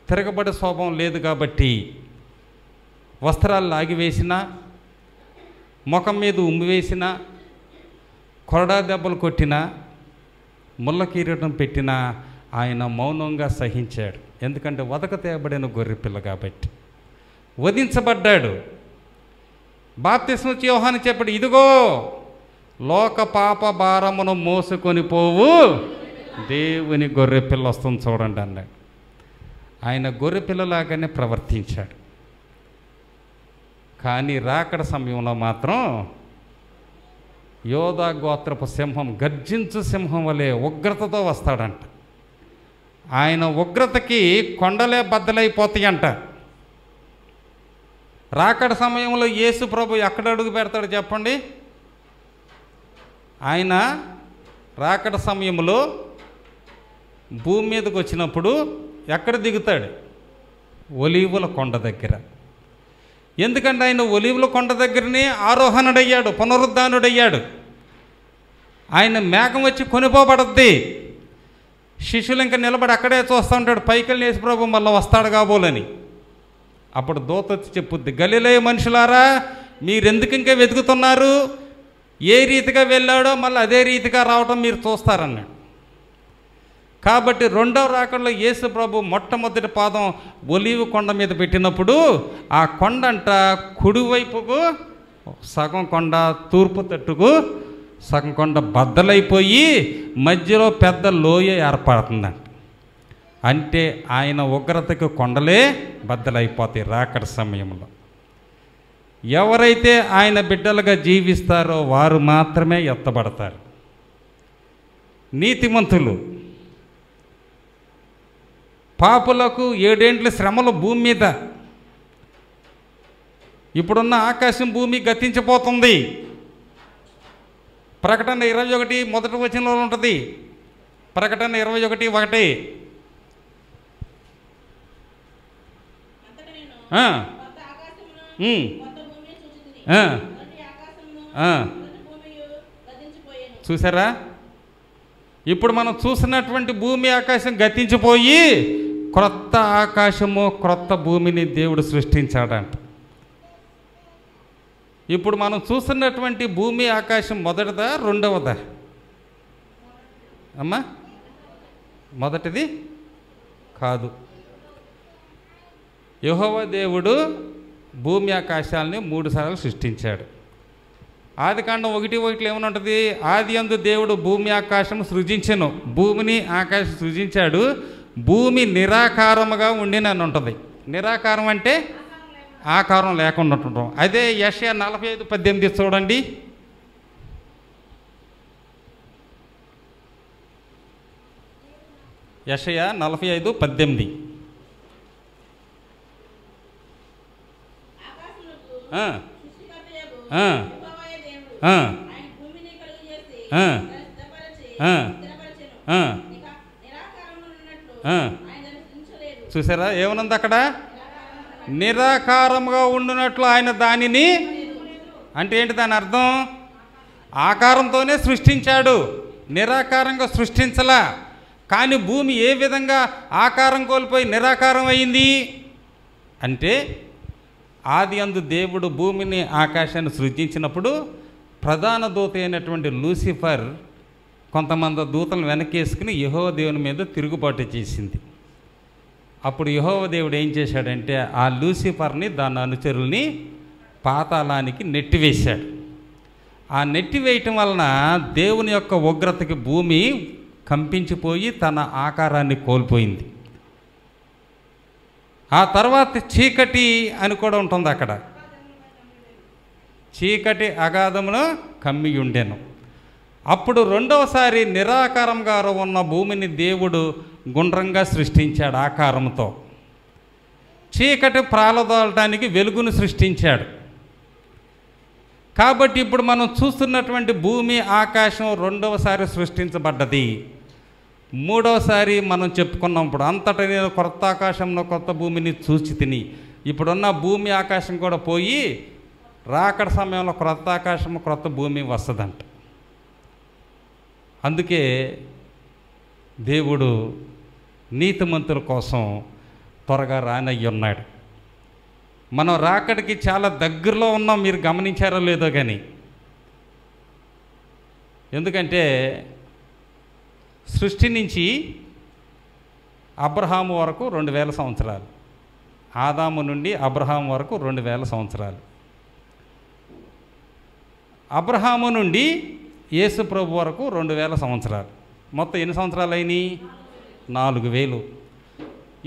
తిరగబడే స్వభావం లేదు. కాబట్టి వస్త్రాలు లాగివేసినా, ముఖం మీద ఉమ్మి వేసినా, కొరడా దెబ్బలు కొట్టినా, ముళ్ళ కిరీటం పెట్టినా ఆయన మౌనంగా సహించాడు. ఎందుకంటే వదక తేయబడిన గొర్రె పిల్ల కాబట్టి. వధించబడ్డాడు. బాప్తిస్మం ఇచ్చి యోహాను చెప్పాడు, ఇదిగో లోక పాప భారమును మోసుకొని పోవు దేవుని గొర్రె పిల్ల వస్తుంది చూడండి అన్నాడు. ఆయన గొర్రె పిల్లలాగానే ప్రవర్తించాడు. కానీ రాకడ సమయంలో మాత్రం యోధా గోత్రపు సింహం, గర్జించు సింహం వలె ఉగ్రతతో వస్తాడంట. ఆయన ఉగ్రతకి కొండలే బద్దలైపోతాయంట. రాకడ సమయంలో యేసు ప్రభు ఎక్కడ అడుగు పెడతాడు చెప్పండి? ఆయన రాకడ సమయంలో భూమి మీదకి వచ్చినప్పుడు ఎక్కడ దిగుతాడు? ఒలీవుల కొండ దగ్గర. ఎందుకంటే ఆయన ఒలీవుల కొండ దగ్గరనే ఆరోహణుడయ్యాడు, పునరుద్ధానుడయ్యాడు. ఆయన మేఘం వచ్చి కొనిపోబడద్ది. శిష్యులు ఇంకా నిలబడి అక్కడే చూస్తూ ఉంటాడు, పైకెళ్ళి యేసు ప్రభు మళ్ళీ వస్తాడు కాబోలని. అప్పుడు దూత వచ్చి చెప్పుద్ది, గలిలయ మనుషులారా, మీరెందుకు ఇంకా వెతుకుతున్నారు? ఏ రీతిగా వెళ్ళాడో మళ్ళీ అదే రీతిగా రావటం మీరు చూస్తారన్నాడు. కాబట్టి రెండవ రాకడలో యేసు ప్రభు మొట్టమొదటి పాదం ఒలీవు కొండ మీద పెట్టినప్పుడు ఆ కొండ అంట కుడివైపుకు సగం కొండ, తూర్పు తట్టుకు సగం కొండ బద్దలైపోయి మధ్యలో పెద్ద లోయ ఏర్పడుతుందంట. అంటే ఆయన ఉగ్రతకు కొండలే బద్దలైపోతాయి రాకడ సమయంలో. ఎవరైతే ఆయన బిడ్డలుగా జీవిస్తారో వారు మాత్రమే ఎత్తబడతారు. నీతిమంతులు, పాపులకు 7 ఏండ్ల శ్రమలు భూమి మీద. ఇప్పుడున్న ఆకాశం భూమి గతించిపోతుంది. ప్రకటన 21 మొదటి వచనంలో ఉంటుంది. ప్రకటన 21:1 చూసారా? ఇప్పుడు మనం చూసినటువంటి భూమి ఆకాశం గతించిపోయి క్రొత్త ఆకాశము క్రొత్త భూమిని దేవుడు సృష్టించాడంట. ఇప్పుడు మనం చూస్తున్నటువంటి భూమి ఆకాశం మొదటిదా రెండవదా అమ్మా? మొదటిది కాదు. యెహోవా దేవుడు భూమి ఆకాశాలని 3 సార్లు సృష్టించాడు. ఆదికాండం 1:1 ఏమని ఉంటుంది? ఆది యందు దేవుడు భూమి ఆకాశం సృజించెను. భూమిని ఆకాశం సృజించాడు, భూమి నిరాకారముగా ఉండినని ఉంటుంది. నిరాకారం అంటే ఆకారం లేకుండా ఉండటం. అదే యెషయా 45:18 చూడండి. యెషయా 45:18. చూసారా ఏమనుంది అక్కడ? నిరాకారముగా ఉండునట్లు ఆయన దానిని, అంటే ఏంటి దాని అర్థం? ఆకారంతోనే సృష్టించాడు, నిరాకారంగా సృష్టించలా. కానీ భూమి ఏ విధంగా ఆకారం కోల్పోయి నిరాకారం అయింది అంటే, ఆది యందు దేవుడు భూమిని ఆకాశాన్ని సృజించినప్పుడు ప్రధాన దూత అయినటువంటి లూసిఫర్ కొంతమంది దూతలను వెనకేసుకుని యెహోవా దేవుని మీద తిరుగుబాటు చేసింది. అప్పుడు యెహోవా దేవుడు ఏం చేశాడంటే ఆ లూసిఫర్ని దాని అనుచరుల్ని పాతాళానికి నెట్టివేశాడు. ఆ నెట్టివేయటం వలన దేవుని యొక్క ఉగ్రతకి భూమి కంపించిపోయి తన ఆకారాన్ని కోల్పోయింది. ఆ తర్వాత చీకటి అని కూడా ఉంటుంది అక్కడ. చీకటి అగాధములో కమ్మి ఉండెను. అప్పుడు రెండవసారి నిరాకారంగా ఉన్న భూమిని దేవుడు గుండ్రంగా సృష్టించాడు ఆకారంతో. చీకటి ప్రాలదోలటానికి వెలుగును సృష్టించాడు. కాబట్టి ఇప్పుడు మనం చూస్తున్నటువంటి భూమి ఆకాశం రెండవసారి సృష్టించబడ్డది. మూడవసారి మనం చెప్పుకున్నప్పుడు అంతటా నేను కొత్త ఆకాశంలో కొత్త భూమిని చూచి తిని, ఇప్పుడున్న భూమి ఆకాశం కూడా పోయి రాకడ సమయంలో క్రొత్త ఆకాశము క్రొత్త భూమి వస్తుందంట. అందుకే దేవుడు నీతిమంతుల కోసం త్వరగా రానయ్యి ఉన్నాడు. మనం రాకడికి చాలా దగ్గరలో ఉన్నాం, మీరు గమనించారో లేదో కానీ. ఎందుకంటే సృష్టి నుంచి అబ్రహాము వరకు 2000 సంవత్సరాలు, ఆదాము నుండి అబ్రహాము వరకు 2000 సంవత్సరాలు, అబ్రహాము నుండి యేసు ప్రభు వరకు 2000 సంవత్సరాలు. మొత్తం ఎన్ని సంవత్సరాలు అయినాయి? 4000.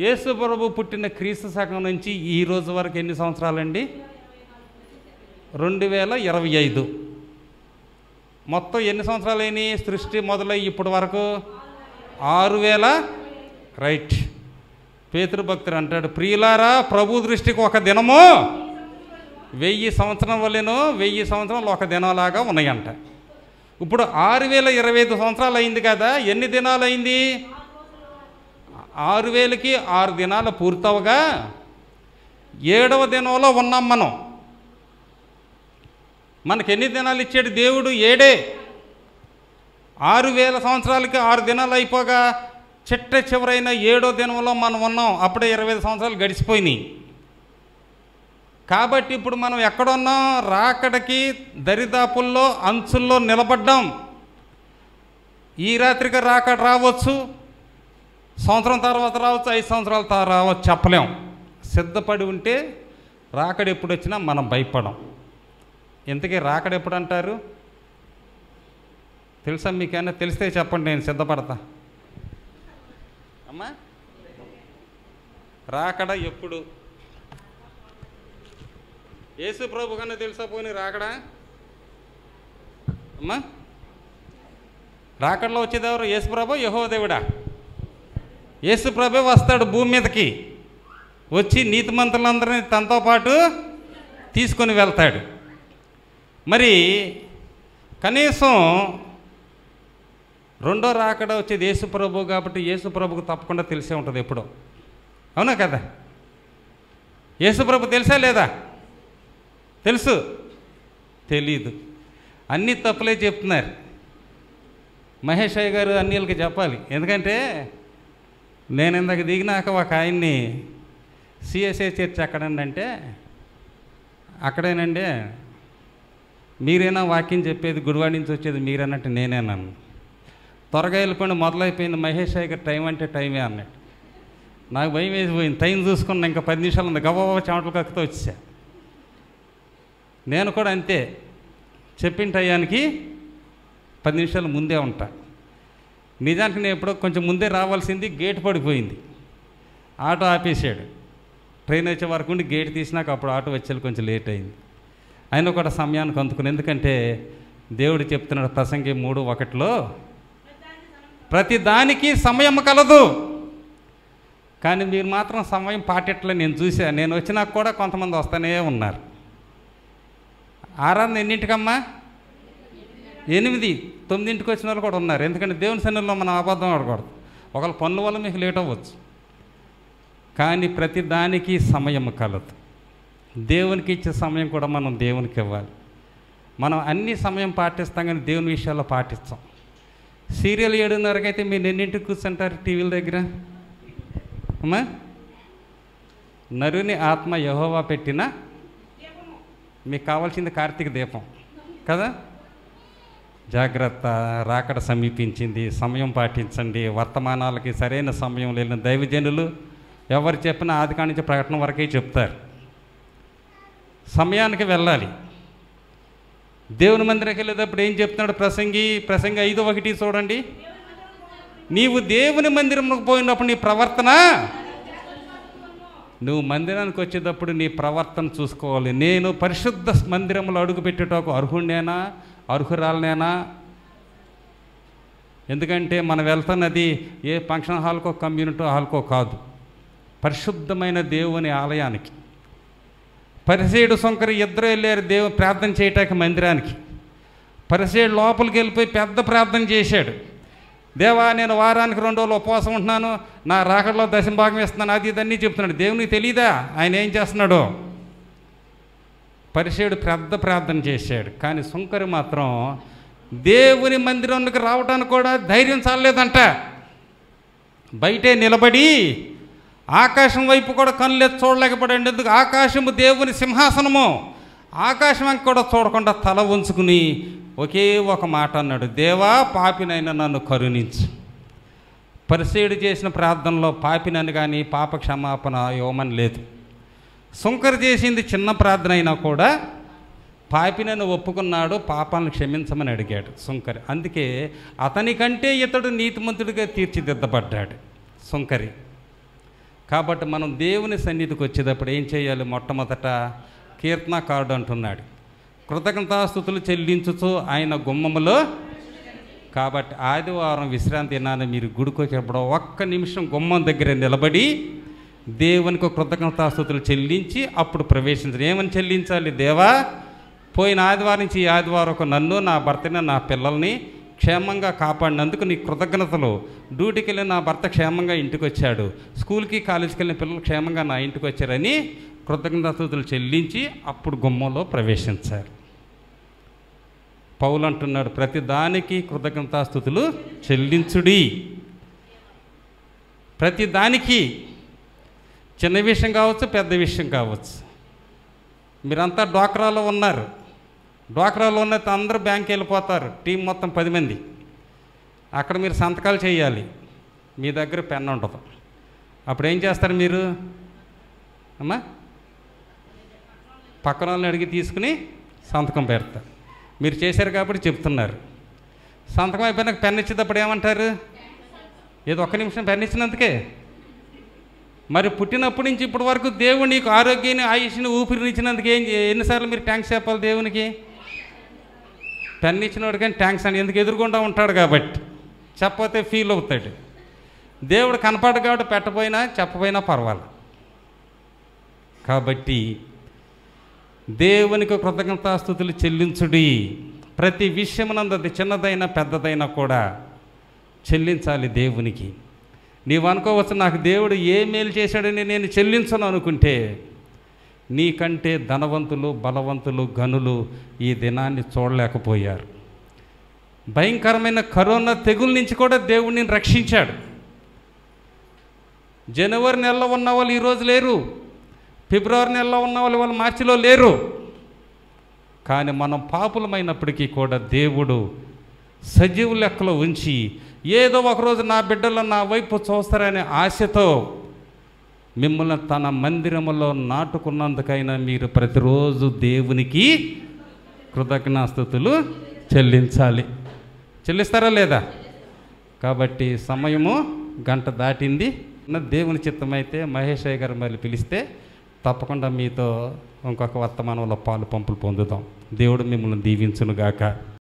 యేసు ప్రభు పుట్టిన క్రీస్తు శకం నుంచి ఈ రోజు వరకు ఎన్ని సంవత్సరాలండి? 2025. మొత్తం ఎన్ని సంవత్సరాలు అయినాయి సృష్టి మొదలై ఇప్పటి వరకు? 6000. రైట్. పేతురు భక్తుడు అంటాడు, ప్రియులారా ప్రభు దృష్టికి ఒక దినము 1000 సంవత్సరం వల్లెనో 1000 సంవత్సరాలు ఒక దినంలాగా ఉన్నాయంట. ఇప్పుడు 6025 సంవత్సరాలు అయింది కదా, ఎన్ని దినాలు అయింది? 6000కి 6 దినాలు పూర్తవగా 7వ దినంలో ఉన్నాం మనం. మనకి ఎన్ని దినాలు ఇచ్చాడు దేవుడు? 7. 6000 సంవత్సరాలకి 6 దినాలు అయిపోగా చిట్ట చివరైన 7వ దినంలో మనం ఉన్నాం. అప్పుడే 25 సంవత్సరాలు గడిచిపోయినాయి. కాబట్టి ఇప్పుడు మనం ఎక్కడున్నాం? రాకడకి దరిదాపుల్లో అంచుల్లో నిలబడ్డాం. ఈ రాత్రికి రాకడ రావచ్చు, సంవత్సరం తర్వాత రావచ్చు, 5 సంవత్సరాల తర్వాత రావచ్చు, చెప్పలేం. సిద్ధపడి ఉంటే రాకడ ఎప్పుడు వచ్చినా మనం భయపడం. ఇంతకీ రాకడ ఎప్పుడు అంటారు తెలుసా? మీకైనా తెలిస్తే చెప్పండి, నేను సిద్ధపడతా. అమ్మా రాకడ ఎప్పుడు? యేసు ప్రభు కన్నా తెలుసా పోనీ రాకడా? అమ్మా రాకడలో వచ్చేది ఎవరు? యేసు ప్రభు, యెహోవా దేవుడా? యేసు ప్రభు వస్తాడు భూమి మీదకి, వచ్చి నీతిమంతులందరినీ తనతో పాటు తీసుకొని వెళ్తాడు. మరి కనీసం రెండో రాకడ వచ్చేది యేసు ప్రభు కాబట్టి యేసు ప్రభుకు తప్పకుండా తెలిసే ఉంటుంది ఎప్పుడో. అవునా కదా? యేసు ప్రభు తెలుసా లేదా? తెలుసు? తెలీదు. అన్నీ తప్పులే చెప్తున్నారు. మహేష్ అయ్య గారు అన్నిళ్ళకి చెప్పాలి. ఎందుకంటే నేను ఇందాక దిగినాక ఒక ఆయన్ని సిఎస్ఐ చర్చ్ ఎక్కడంటే అక్కడేనండి, మీరేనా వాక్యం చెప్పేది, గుడివాడ నుంచి వచ్చేది మీరన్నట్టు నేనేనన్ను. త్వరగా వెళ్ళిపోయింది, మొదలైపోయింది. మహేష్ అయ్య గారు టైం అంటే టైమే అన్నట్టు. నాకు భయం వేసిపోయింది. టైం చూసుకున్నా, ఇంకా 10 నిమిషాలు ఉంది, గబగబా చెమటలు కక్కుతూ వచ్చా. నేను కూడా అంతే, చెప్పిన టయానికి 10 నిమిషాలు ముందే ఉంటా. నిజానికి నేను ఎప్పుడో కొంచెం ముందే రావాల్సింది, గేట్ పడిపోయింది, ఆటో ఆపేసాడు. ట్రైన్ వచ్చే వరకు ఉండి గేట్ తీసినాక అప్పుడు ఆటో వచ్చేది, కొంచెం లేట్ అయింది. అయినా కూడా సమయానికి అందుకుని, ఎందుకంటే దేవుడు చెప్తున్నాడు ప్రసంగి 3:1 ప్రతి దానికి సమయం కలదు. కానీ మీరు మాత్రం సమయం పాటిట్లే. నేను చూశాను, నేను వచ్చినాక కూడా కొంతమంది వస్తూనే ఉన్నారు. ఆరాధన ఎన్నింటికమ్మా? 8, 9ంటికి వచ్చిన వాళ్ళు కూడా ఉన్నారు. ఎందుకంటే దేవుని సన్నిధిలో మనం అబద్ధం ఆడకూడదు. ఒకళ్ళ పనుల వల్ల మీకు లేట్ అవ్వచ్చు, కానీ ప్రతి దానికి సమయం కలదు. దేవునికి ఇచ్చే సమయం కూడా మనం దేవునికి ఇవ్వాలి. మనం అన్ని సమయం పాటిస్తాం, కానీ దేవుని విషయాల్లో పాటిస్తాం. సీరియల్ 7:30కి అయితే మీరు ఎన్నింటికి కూర్చుంటారు టీవీల దగ్గర? అమ్మా, నరుని ఆత్మ యెహోవా పెట్టిన, మీకు కావాల్సింది కార్తీక దీపం కదా. జాగ్రత్త, రాకడ సమీపించింది, సమయం పాటించండి. వర్తమానాలకి సరైన సమయం లేని దైవజనులు ఎవరు చెప్పినా ఆదికాండం నుంచి ప్రకటన వరకే చెప్తారు. సమయానికి వెళ్ళాలి. దేవుని మందిరానికి వెళ్ళేటప్పుడు ఏం చెప్తున్నాడు ప్రసంగి 5:1 చూడండి. నీవు దేవుని మందిరంలోకి పోయినప్పుడు నీ ప్రవర్తన, నువ్వు మందిరానికి వచ్చేటప్పుడు నీ ప్రవర్తన చూసుకోవాలి. నేను పరిశుద్ధ మందిరంలో అడుగుపెట్టేటకు అర్హుడినేనా, అర్హురాలనేనా? ఎందుకంటే మనం వెళ్తున్నది ఏ ఫంక్షన్ హాల్కో కమ్యూనిటీ హాల్కో కాదు, పరిశుద్ధమైన దేవుని ఆలయానికి. పరిసేయుడు సుంకరి ఇద్దరు వెళ్ళారు ప్రార్థన చేయటానికి మందిరానికి. పరిసేయుడు లోపలికి వెళ్ళిపోయి పెద్ద ప్రార్థన చేశాడు. దేవా, నేను వారానికి 2 రోజులు ఉపవాసం ఉంటున్నాను, నా రాకడలో 10వ భాగం ఇస్తున్నాను, అది ఇదన్నీ చెప్తున్నాడు. దేవునికి తెలీదా ఆయన ఏం చేస్తున్నాడో? పరిసేయుడు పెద్ద ప్రార్థన చేశాడు, కానీ సుంకరి మాత్రం దేవుని మందిరానికి రావడానికి కూడా ధైర్యం చాలలేదంట. బయటే నిలబడి ఆకాశం వైపు కూడా కనులెత్తి చూడలేకపోయాడు. ఎందుకు? ఆకాశము దేవుని సింహాసనము. ఆకాశం కూడా చూడకుండా తల ఉంచుకుని ఒకే ఒక మాట అన్నాడు, దేవా, పాపినైనా నన్ను కరుణించు. పరిసేయుడు చేసిన ప్రార్థనలో పాపినని కానీ పాప క్షమాపణ ఇవ్వమని లేదు. సుంకరి చేసింది చిన్న ప్రార్థన అయినా కూడా పాపినని ఒప్పుకున్నాడు, పాపాలను క్షమించమని అడిగాడు సుంకరి. అందుకే అతనికంటే ఇతడు నీతిమంతుడిగా తీర్చిదిద్దబడ్డాడు సుంకరి. కాబట్టి మనం దేవుని సన్నిధికి వచ్చేటప్పుడు ఏం చేయాలి? మొట్టమొదట కీర్తనకారుడు అంటున్నాడు, కృతజ్ఞతాస్తుతులు చెల్లించుతూ ఆయన గుమ్మములో. కాబట్టి ఆదివారం విశ్రాంతి దినాన్ని మీరు గుడికి వచ్చేటప్పుడు 1 నిమిషం గుమ్మం దగ్గర నిలబడి దేవునికి కృతజ్ఞతాస్తుతులు చెల్లించి అప్పుడు ప్రవేశించాలి. ఏమని చెల్లించాలి? దేవా, పోయిన ఆదివారం నుంచి ఈ ఆదివారం నన్ను, నా భర్తని, నా పిల్లల్ని క్షేమంగా కాపాడినందుకు నీ కృతజ్ఞతలు. డ్యూటీకి వెళ్ళి నా భర్త క్షేమంగా ఇంటికి వచ్చాడు, స్కూల్కి కాలేజీకి వెళ్ళిన పిల్లలు క్షేమంగా నా ఇంటికి వచ్చారని కృతజ్ఞతాస్తుతులు చెల్లించి అప్పుడు గుమ్మంలో ప్రవేశించారు. పౌలు అంటున్నాడు, ప్రతి దానికి కృతజ్ఞతాస్తుతులు చెల్లించుడి. ప్రతి దానికి, చిన్న విషయం కావచ్చు, పెద్ద విషయం కావచ్చు. మీరంతా డ్వాక్రాలో ఉన్నారు, డ్వాక్రాలో ఉన్న అందరూ బ్యాంక్కి వెళ్ళిపోతారు, టీం మొత్తం 10 మంది. అక్కడ మీరు సంతకాలు చేయాలి, మీ దగ్గర పెన్ ఉంటుంది. అప్పుడు ఏం చేస్తారు మీరు? అమ్మా, పక్కన వాళ్ళని అడిగి తీసుకుని సంతకం పెడతారు. మీరు చేశారు కాబట్టి చెప్తున్నారు. సంతకం అయిపోయినాక పెన్ ఇచ్చేటప్పుడు ఏమంటారు? ఏదో 1 నిమిషం పెన్ ఇచ్చినందుకే. మరి పుట్టినప్పటి నుంచి ఇప్పటి వరకు దేవుడు నీకు ఆరోగ్యాన్ని, ఆయుష్ని, ఊపిరినిచ్చినందుకు ఎన్నిసార్లు మీరు థ్యాంక్స్ చెప్పాలి దేవునికి? పెన్ ఇచ్చినోడు కానీ థ్యాంక్స్ అని ఎందుకు? ఎదురుకుండా ఉంటాడు కాబట్టి. చెప్పకపోతే ఫీల్ అవుతాడు. దేవుడు కనపడు కాబట్టి పెట్టపోయినా చెప్పపోయినా పర్వాలేదు. కాబట్టి దేవునికి కృతజ్ఞతాస్తుతులు చెల్లించుడి. ప్రతి విషయమునందు, అది చిన్నదైనా పెద్దదైనా కూడా చెల్లించాలి దేవునికి. నీవు అనుకోవచ్చు, నాకు దేవుడు ఏ మేలు చేశాడని నేను చెల్లించను అనుకుంటే, నీకంటే ధనవంతులు, బలవంతులు, గనులు ఈ దినాన్ని చూడలేకపోయారు. భయంకరమైన కరోనా తెగుల నుంచి కూడా దేవుడు నిన్ను రక్షించాడు. జనవరి నెలలో ఉన్న వాళ్ళు ఈరోజు లేరు, ఫిబ్రవరి నెలలో ఉన్న వాళ్ళు మార్చిలో లేరు. కానీ మనం పాపులమైనప్పటికీ కూడా దేవుడు సజీవ లెక్కలో ఉంచి ఏదో ఒకరోజు నా బిడ్డలు నా వైపు చూస్తారనే ఆశతో మిమ్మల్ని తన మందిరములో నాటుకున్నందుకైనా మీరు ప్రతిరోజు దేవునికి కృతజ్ఞాస్తుతులు చెల్లించాలి. చెల్లిస్తారా లేదా? కాబట్టి సమయము గంట దాటింది. దేవుని చిత్తమైతే మహేష్ అయ్య గారు మళ్ళీ పిలిస్తే తప్పకుండా మీతో ఇంకొక వర్తమానంలో పాలు పంపులు పొందుతాం. దేవుడు మిమ్మల్ని దీవించునుగాక.